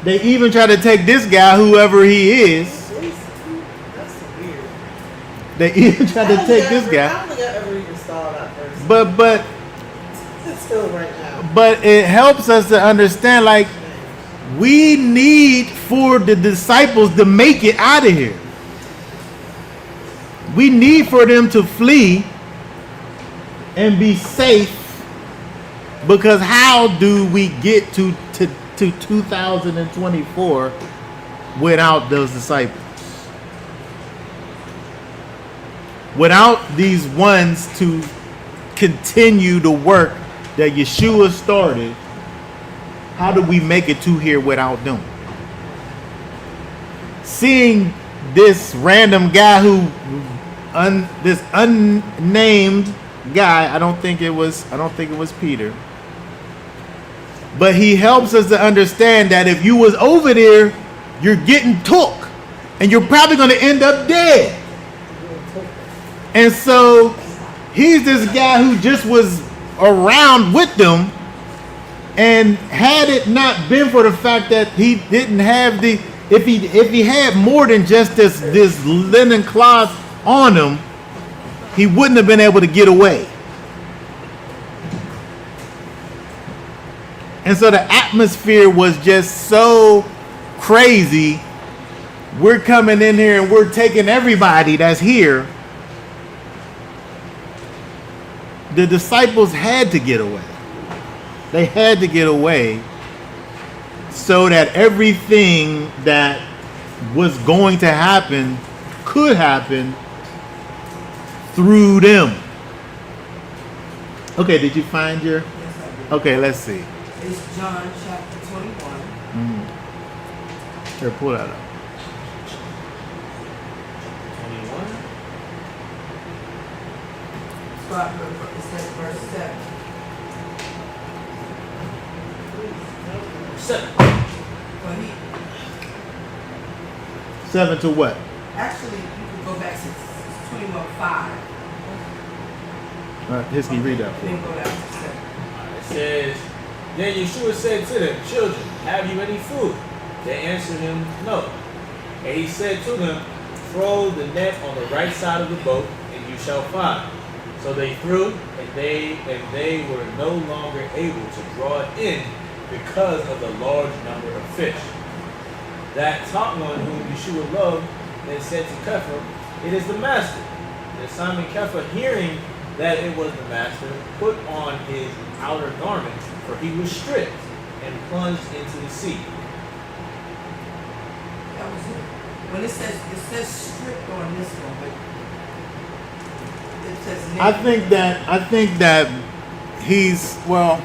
They even try to take this guy, whoever he is. That's weird. They even try to take this guy. I don't think I ever even saw that person. But It's still right now. but it helps us to understand, like, we need for the disciples to make it out of here. We need for them to flee and be safe, because how do we get to 2024 without those disciples? Without these ones to continue the work that Yeshua started, how do we make it to here without them? Seeing this random guy this unnamed guy, I don't think it was Peter. But he helps us to understand that if you was over there, you're getting took, and you're probably going to end up dead. And so he's this guy who just was around with them, and had it not been for the fact that he didn't have if he had more than just this linen cloth on him, he wouldn't have been able to get away. And so the atmosphere was just so crazy. We're coming in here and we're taking everybody that's here. The disciples had to get away. They had to get away so that everything that was going to happen could happen through them. Okay, did you find your? Yes, I did. Okay, let's see. It's John chapter 21. Here, pull that up. 21. Start it says verse 7. 7. But he 7 to what? actually you can go back to 21:5. Hiskey, read that for Then me. go down to 7. It says, Then Yeshua said to them, Children, have you any food? They answered him, No. And he said to them, Throw the net on the right side of the boat, and you shall find. So they threw, and they were no longer able to draw it in because of the large number of fish. That taught one whom Yeshua loved and said to Kepha, It is the master. And Simon Kepha, hearing that it was the master, put on his outer garment, for he was stripped, and plunged into the sea. That was it. When it says stripped on this one, but it says I think that he's, well,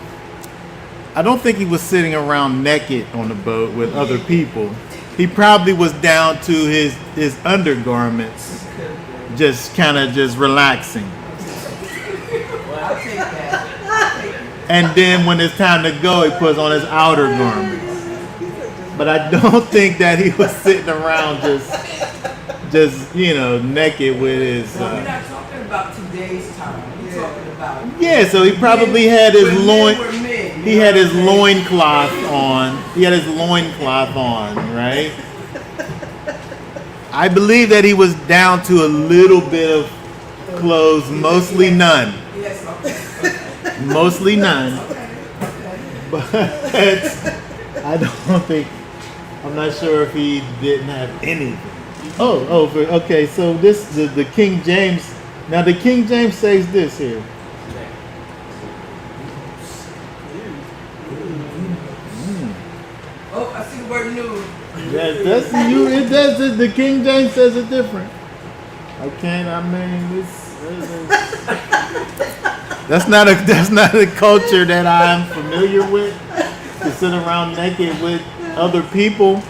I don't think he was sitting around naked on the boat with other people. He probably was down to his undergarments, just kind of just relaxing. I'll take that. I'll take it. And then when it's time to go, he puts on his outer garments. But I don't think that he was sitting around just naked with his. Now, we're not talking about today's time. We're talking about Yeah, so he probably had his when loin. men were men, He you had know his what I'm saying? loincloth on. He had his loincloth on, right? I believe that he was down to a little bit of clothes, mostly none. Yes, okay. Mostly none. Okay. But I don't think, I'm not sure if he didn't have anything. Okay, so the King James, now the King James says this here. Oh, I see the word nude. It does. The King James says it different. That's not a culture that I'm familiar with. To sit around naked with other people.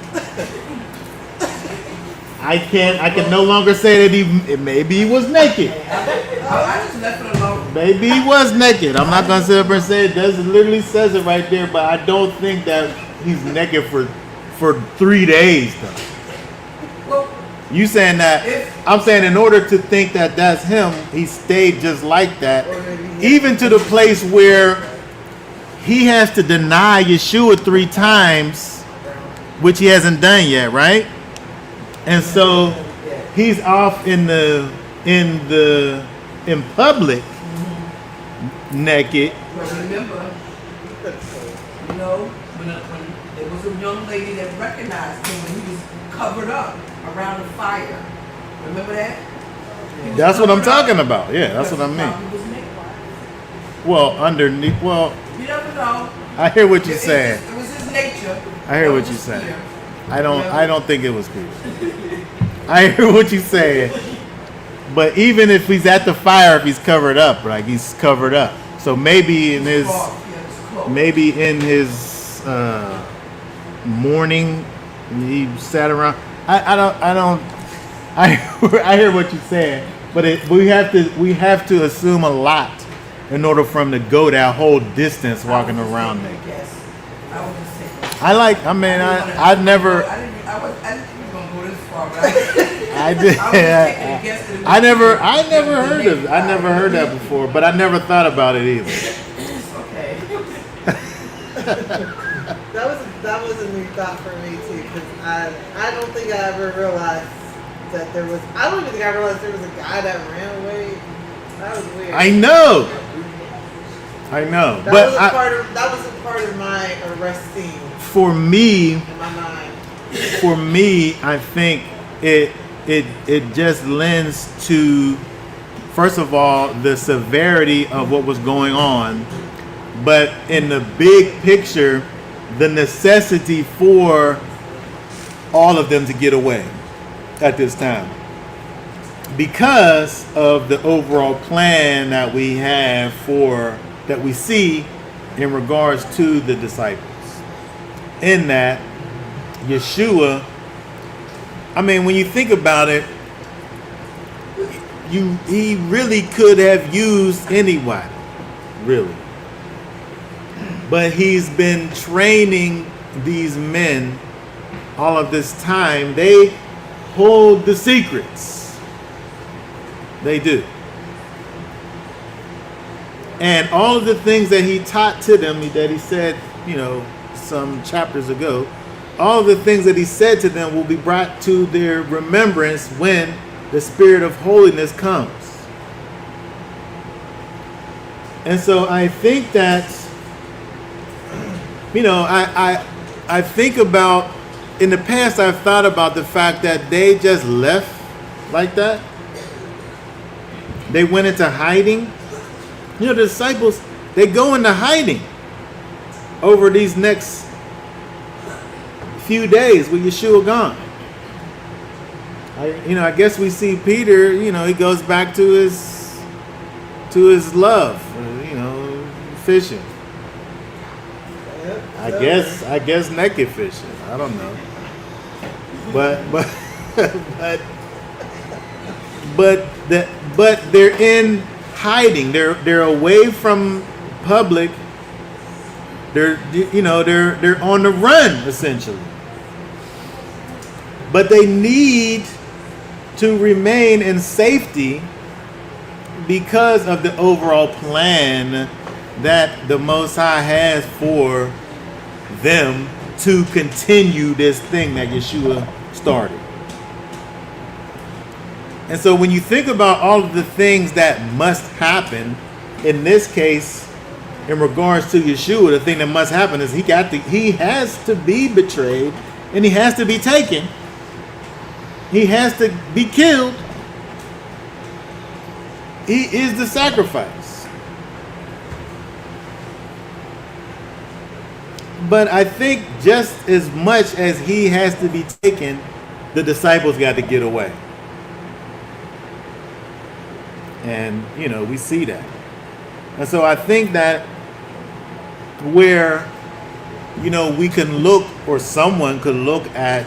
I can no longer say that maybe he was naked. I just left it alone. Maybe he was naked. I'm not gonna sit up and say it. It literally says it right there, but I don't think that he's naked for 3 days though. Well, You saying that? I'm saying in order to think that that's him, he stayed just like that, even to the place where he has to deny Yeshua 3 times, which he hasn't done yet, right? And so he's off in public naked. but remember, when there was a young lady that recognized him when he was covered up around the fire. Remember that? He was That's what I'm covered up. talking about. Yeah, that's what I mean. Probably was naked. Well, underneath. Well, You never know. I hear what you're It- it- saying. It was his nature. I hear That what was you're his saying. fear. I don't think it was Peter. I hear what you're saying. But even if he's at the fire, if he's covered up, like he's covered up. So maybe in his morning, he sat around. I hear what you're saying. But we have to assume a lot in order for him to go that whole distance walking around there. Yes. I was just saying. I never. I didn't think you were gonna go this far, but I I did. I was just taking a guess that it was I never the heard naked of. I never heard that before, but I never thought about it either. Okay. That was a new thought for me too, because I don't think I ever realized that there was. I don't even think I realized there was a guy that ran away. That was weird. I know, That but was a part of my arrest scene for me, in my mind. I think it just lends to, first of all, the severity of what was going on, but in the big picture, the necessity for all of them to get away at this time. because of the overall plan that we have that we see in regards to the disciples. In that, Yeshua, I mean, when you think about it, he really could have used anybody, really. But he's been training these men all of this time. They hold the secrets. They do. And all of the things that he taught to them, that he said, some chapters ago, all of the things that he said to them will be brought to their remembrance when the Spirit of holiness comes. And so I think that, I think about, in the past I've thought about the fact that they just left like that. They went into hiding. The disciples, they go into hiding over these next few days with Yeshua gone. I guess we see Peter, he goes back to his love, fishing. I guess naked fishing. I don't know. But they're in hiding. They're away from public. They're on the run essentially. But they need to remain in safety because of the overall plan that the Most High has for them to continue this thing that Yeshua started. And so when you think about all of the things that must happen, in this case, in regards to Yeshua, the thing that must happen is he has to be betrayed and he has to be taken. He has to be killed. He is the sacrifice. But I think just as much as he has to be taken, the disciples got to get away. And, we see that. And so I think that where, we can look, or someone could look at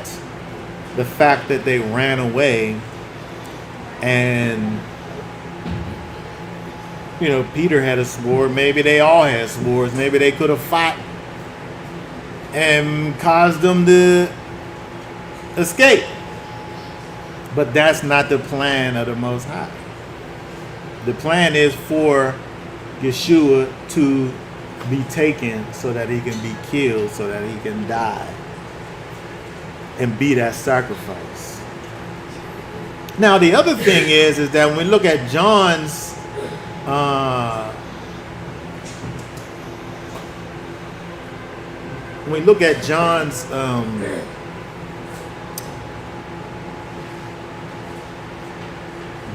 the fact that they ran away and, Peter had a sword. Maybe they all had swords. Maybe they could have fought and caused them to escape. But that's not the plan of the Most High. The plan is for Yeshua to be taken so that he can be killed, so that he can die and be that sacrifice. Now, the other thing is that when we look at John's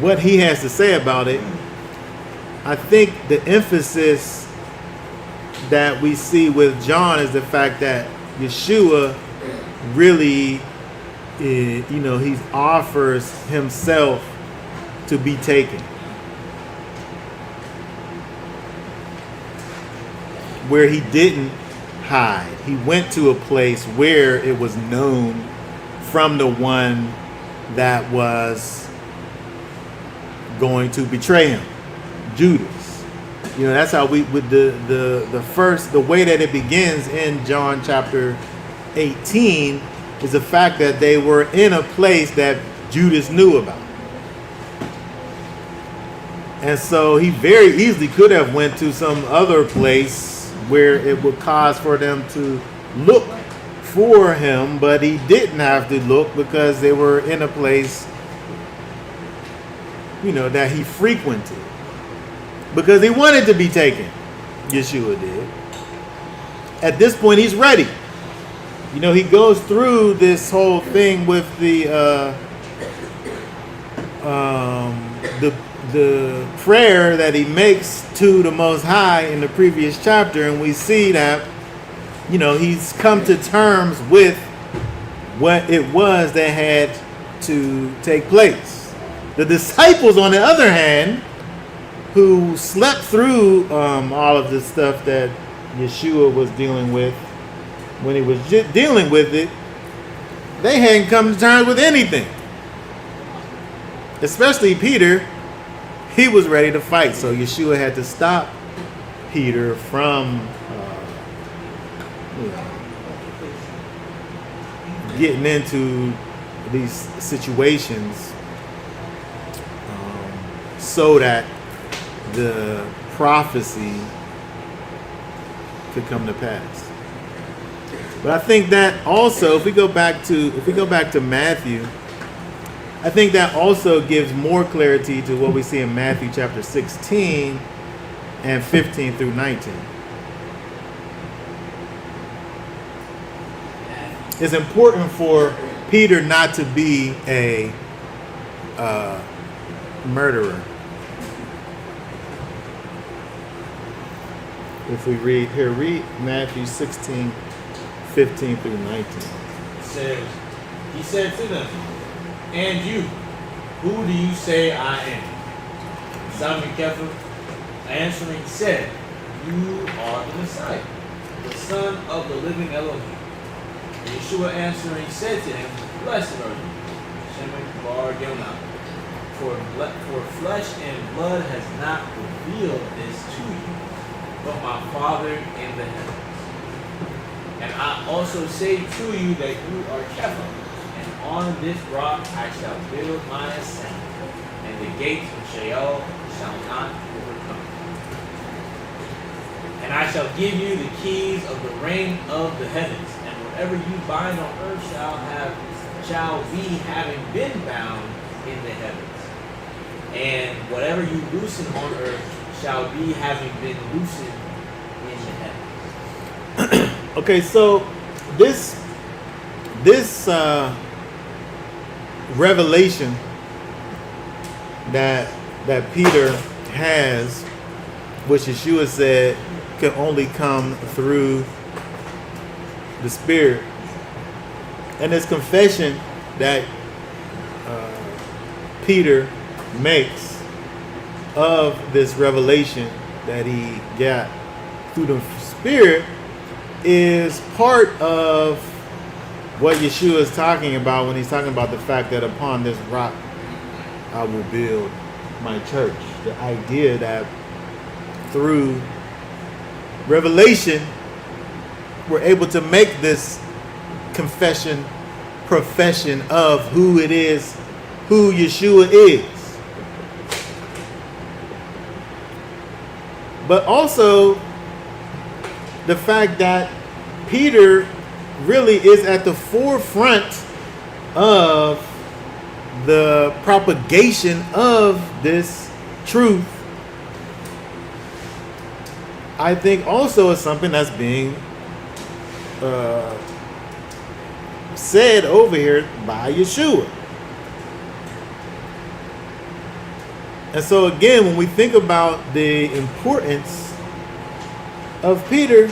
what he has to say about it, I think the emphasis that we see with John is the fact that Yeshua really, he offers himself to be taken. Where he didn't hide. He went to a place where it was known from the one that was going to betray him, Judas. That's how we, with the way that it begins in John chapter 18 is the fact that they were in a place that Judas knew about. And so he very easily could have went to some other place where it would cause for them to look for him, but he didn't have to look because they were in a place, that he frequented. Because he wanted to be taken. Yeshua did. At this point, he's ready. He goes through this whole thing with the prayer that he makes to the Most High in the previous chapter, and we see that he's come to terms with what it was that had to take place. The disciples, on the other hand, who slept through all of the stuff that Yeshua was dealing with when he was dealing with it, they hadn't come to terms with anything. Especially Peter, he was ready to fight. So Yeshua had to stop Peter from getting into these situations so that the prophecy could come to pass. But I think that also, if we go back to Matthew, I think that also gives more clarity to what we see in Matthew chapter 16 and 15 through 19. It's important for Peter not to be a murderer. If we read Matthew 16, 15 through 19. He said to them, "And you, who do you say I am?" Simon Kepha answering said, "You are the Messiah, the Son of the living Elohim." And Yeshua answering said to him, "Blessed are you, Shimon Bar Yonah, for flesh and blood has not revealed this to you, but my Father in the heavens. And I also say to you that you are Kepha, and on this rock I shall build my assembly, and the gates of Sheol shall not overcome. And I shall give you the keys of the reign of the heavens, and whatever you bind on earth shall be having been bound in the heavens, and whatever you loosen on earth shall be having been loosened in the heavens." Okay, so this revelation that Peter has, which Yeshua said can only come through the Spirit, and this confession that Peter makes of this revelation that he got through the Spirit is part of what Yeshua is talking about when he's talking about the fact that upon this rock I will build my church. The idea that through revelation we're able to make this profession of who it is, who Yeshua is. But also the fact that Peter really is at the forefront of the propagation of this truth, I think also is something that's being said over here by Yeshua. And so again, when we think about the importance of Peter,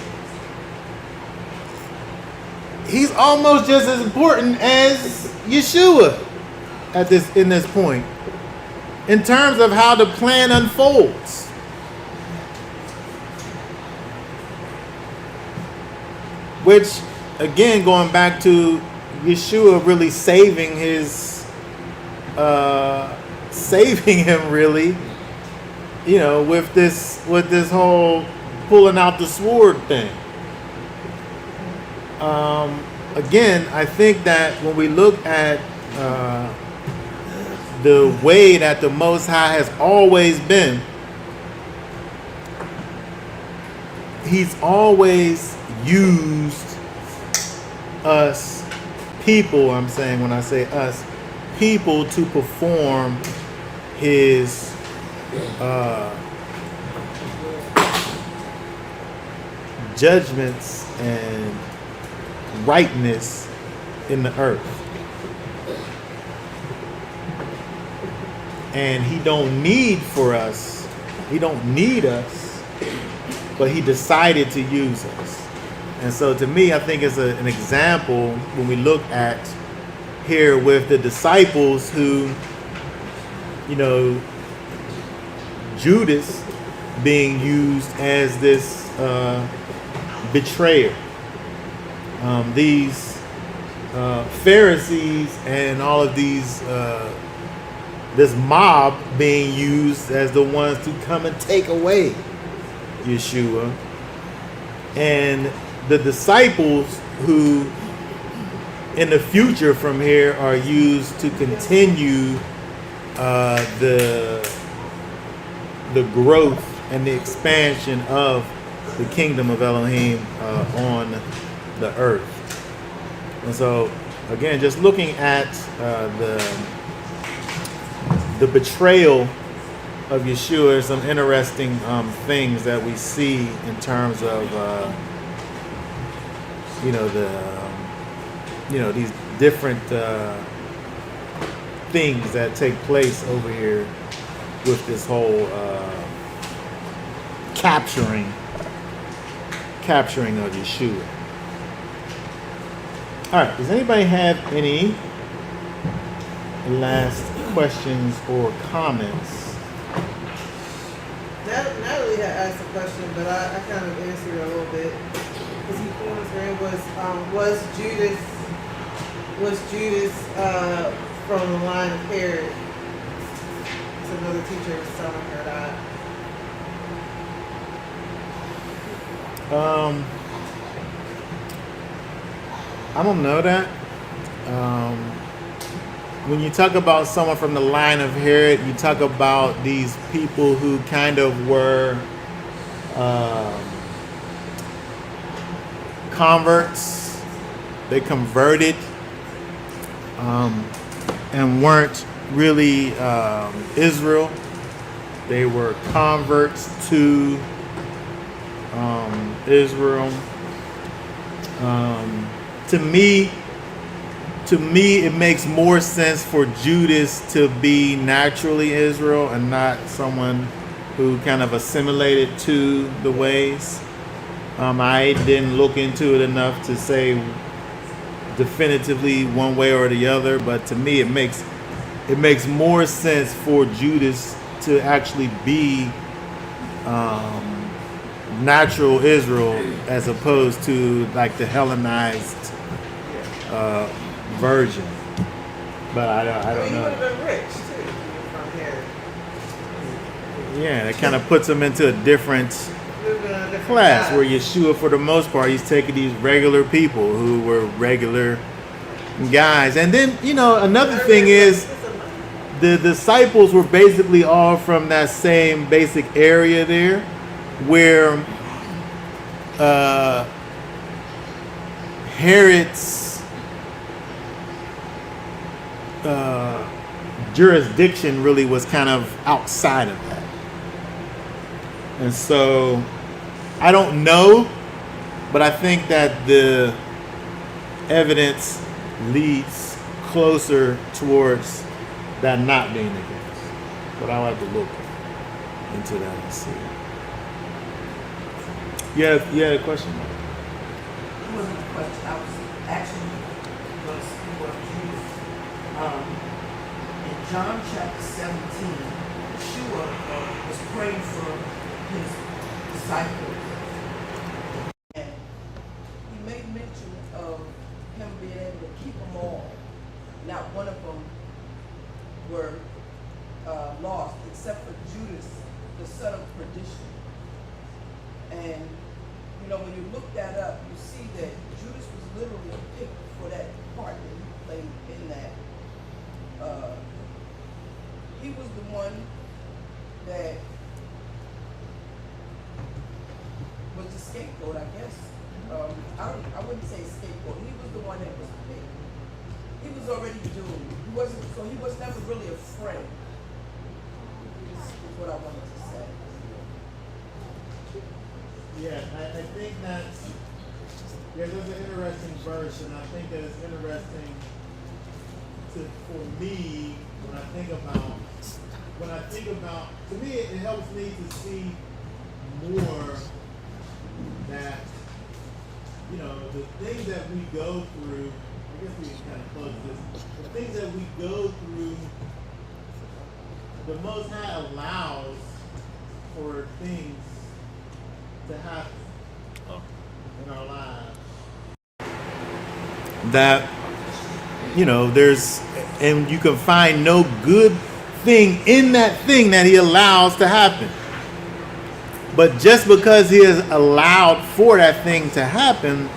he's almost just as important as Yeshua in this point, in terms of how the plan unfolds. Which, again, going back to Yeshua really saving him really, with this whole pulling out the sword thing. Again, I think that when we look at the way that the Most High has always been, he's always used us people, I'm saying when I say us, people to perform his judgments and rightness in the earth. And he don't need us, but he decided to use us. And so to me, I think it's an example when we look at here with the disciples who you know, Judas being used as this betrayer. These Pharisees and all of these this mob being used as the ones to come and take away Yeshua, and the disciples who in the future from here are used to continue the growth and the expansion of the kingdom of Elohim on the earth. And so again, just looking at the betrayal of Yeshua, some interesting things that we see in terms of these different things that take place over here with this whole capturing of Yeshua. All right, does anybody have any last questions or comments? Natalie had asked a question, but I kind of answered it a little bit. Because he was Judas from the line of Herod? So another teacher was telling her that. I don't know that. When you talk about someone from the line of Herod, you talk about these people who kind of were converts. They converted and weren't really Israel. They were converts to Israel. To me, it makes more sense for Judas to be naturally Israel and not someone who kind of assimilated to the ways. I didn't look into it enough to say definitively one way or the other, but to me, it makes more sense for Judas to actually be natural Israel as opposed to like the Hellenized version. But I don't He know. would have been rich too from Herod. Yeah, it kind of puts him into a different He would have been a different class guy. where Yeshua, for the most part, he's taking these regular people who were regular guys. And then, another thing is the disciples were basically all from that same basic area there where Herod's jurisdiction really was kind of outside of that. And so I don't know, but I think that the evidence leads closer towards that not being the case. But I'll have to look into that and see. You had a question? It wasn't a question. I was actually going to speak about Judas. In John chapter 17, Yeshua was praying for his disciples. And he made mention of him being able to keep them all. Not one of them were lost, except for Judas, the son of perdition. And when you look that up, you see that Judas was literally picked for that part that he played in that. He was the one that was the scapegoat, I guess. I wouldn't say scapegoat. He was the one that was picked. He was already doomed. He was never really afraid. Is what I wanted to say. Yeah, I think there's an interesting verse, and I think that it's interesting for me when I think about, to me it helps me to see more that, the things that we go through, I guess we can kind of close this, the things that we go through the Most High allows for things to happen in our lives that, you know, and you can find no good thing in that thing that he allows to happen. But just because he has allowed for that thing to happen,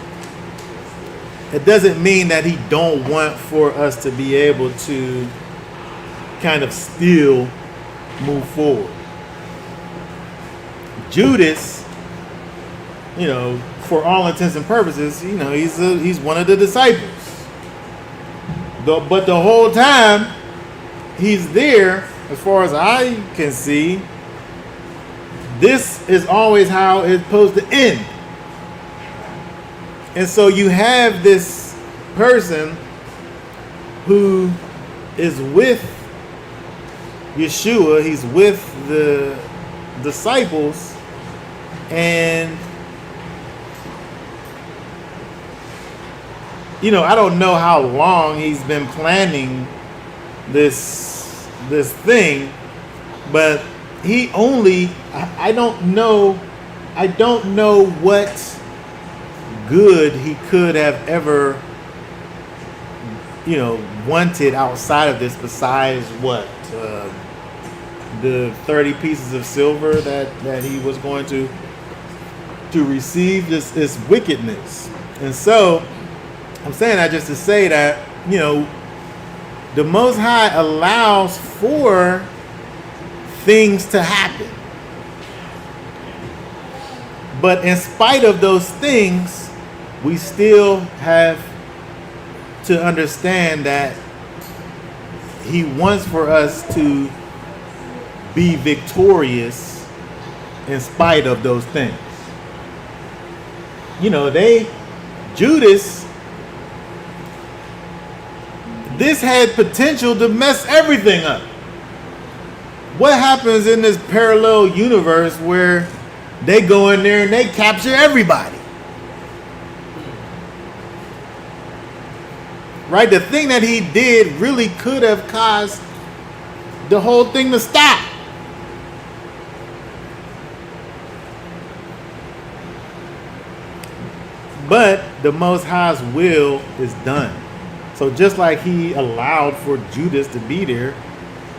it doesn't mean that he don't want for us to be able to kind of still move forward. Judas, you know, for all intents and purposes, you know, he's one of the disciples. But the whole time he's there, as far as I can see, this is always how it's supposed to end. And so you have this person who is with Yeshua, he's with the disciples, and you know, I don't know how long he's been planning this thing, but he only, I don't know what good he could have ever, you know, wanted outside of this, besides what, the 30 pieces of silver that he was going to receive this wickedness. And so I'm saying that just to say that, you know, the Most High allows for things to happen. But in spite of those things, we still have to understand that he wants for us to be victorious in spite of those things. You know, Judas, this had potential to mess everything up. What happens in this parallel universe where they go in there and they capture everybody? Right? The thing that he did really could have caused the whole thing to stop. But the Most High's will is done. So just like he allowed for Judas to be there,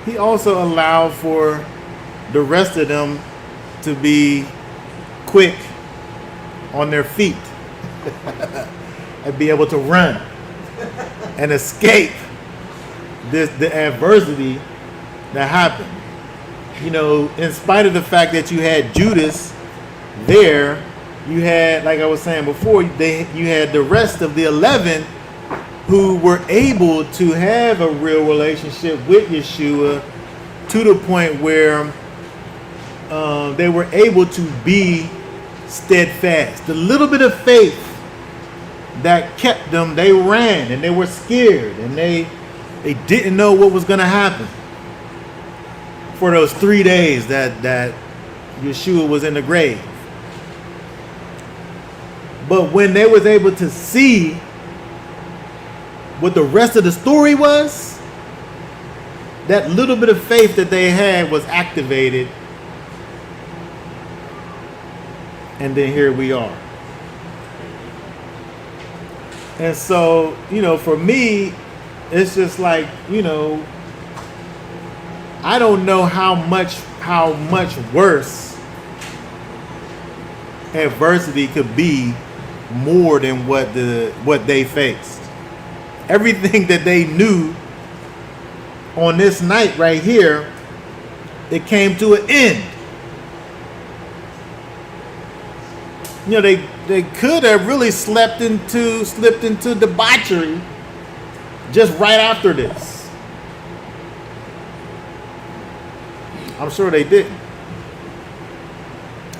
he also allowed for the rest of them to be quick on their feet and be able to run and escape the adversity that happened. You know, in spite of the fact that you had Judas there, you had, like I was saying before, you had the rest of the 11 who were able to have a real relationship with Yeshua to the point where they were able to be steadfast. The little bit of faith that kept them, they ran and they were scared and they didn't know what was going to happen for those 3 days that Yeshua was in the grave. But when they was able to see what the rest of the story was, that little bit of faith that they had was activated. And then here we are. And so, you know, for me, it's just like, you know, I don't know how much worse adversity could be more than what they faced. Everything that they knew on this night right here, it came to an end. You know, they could have really slipped into debauchery just right after this. I'm sure they didn't.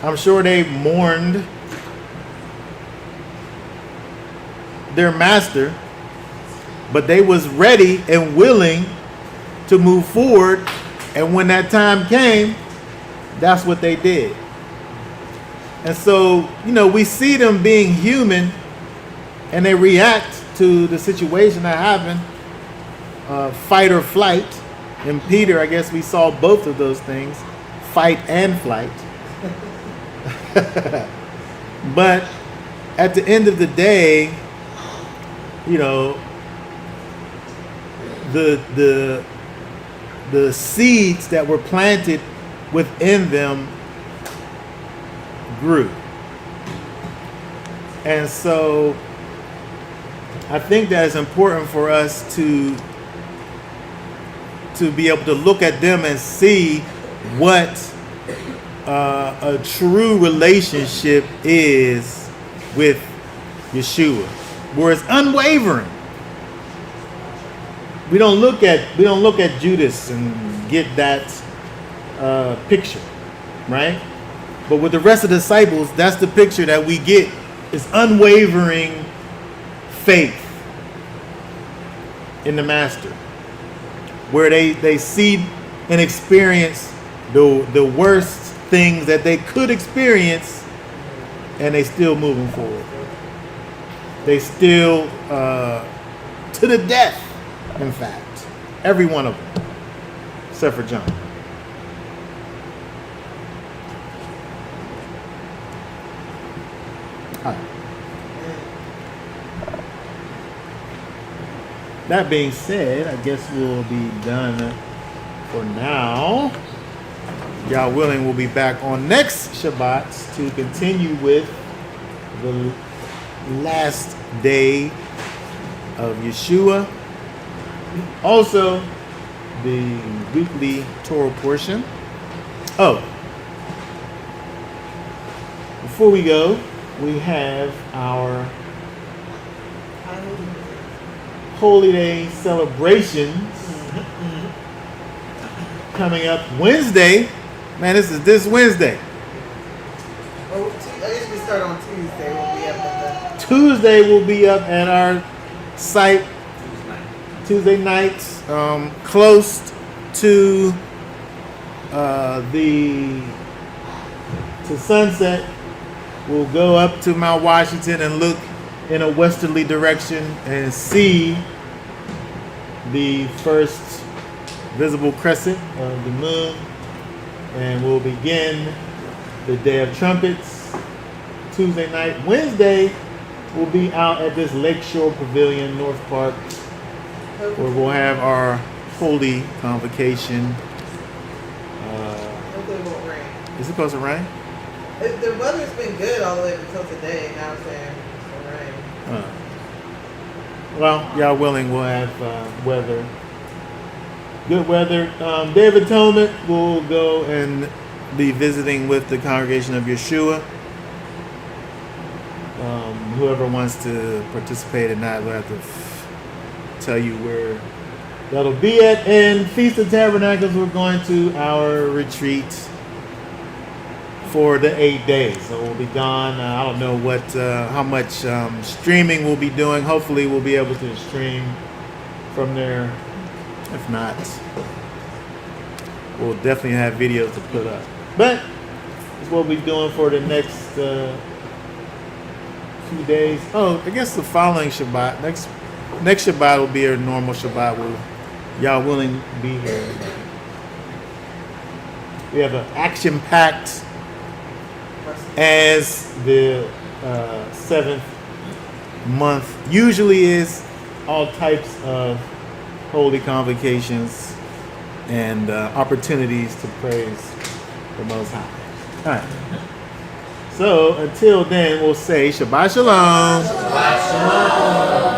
I'm sure they mourned their master, but they was ready and willing to move forward, and when that time came, that's what they did. And so, you know, we see them being human and they react to the situation that happened, fight or flight, In Peter, I guess we saw both of those things, fight and flight. But at the end of the day, you know, the seeds that were planted within them grew. And so I think that it's important for us to be able to look at them and see what a true relationship is with Yeshua, where it's unwavering. We don't look at Judas and get that picture, right? But with the rest of the disciples, that's the picture that we get. It's unwavering faith in the Master, where they see and experience the worst things that they could experience, and they still moving forward. They still to the death, in fact, every one of them, except for John. All right. That being said, I guess we'll be done for now. Y'all willing, we'll be back on next Shabbat to continue with the last day of Yeshua. Also, the weekly Torah portion. Oh, before we go, we have our Holy Day celebrations coming up Wednesday. Man, this Wednesday. Oh, I guess we start on Tuesday. We'll be up at Tuesday will be up at our site. Tuesday nights, close to Sunset. We'll go up to Mount Washington and look in a westerly direction and see the first visible crescent of the moon. And we'll begin the Day of Trumpets Tuesday night. Wednesday, we'll be out at this Lakeshore Pavilion, North Park, the. where we'll have our holy convocation. Hopefully it won't rain. Is it supposed to rain? The weather's been good all the way up until today. Now it's saying it's gonna rain. Well, y'all willing, we'll have weather. Good weather. Day of Atonement, we'll go and be visiting with the congregation of Yeshua. Whoever wants to participate in that, we'll have to tell you where that'll be at. And Feast of Tabernacles, we're going to our retreat for the 8 days. So we'll be gone. I don't know how much streaming we'll be doing. Hopefully we'll be able to stream from there. If not, we'll definitely have videos to put up. But it's what we'll be doing for the next few days. Oh, I guess the following Shabbat. Next Shabbat will be a normal Shabbat. Will y'all willing to be here? We have an action-packed, as the 7th month usually is, all types of holy convocations and opportunities to praise the Most High. All right. So until then, we'll say Shabbat Shalom. Shabbat shalom.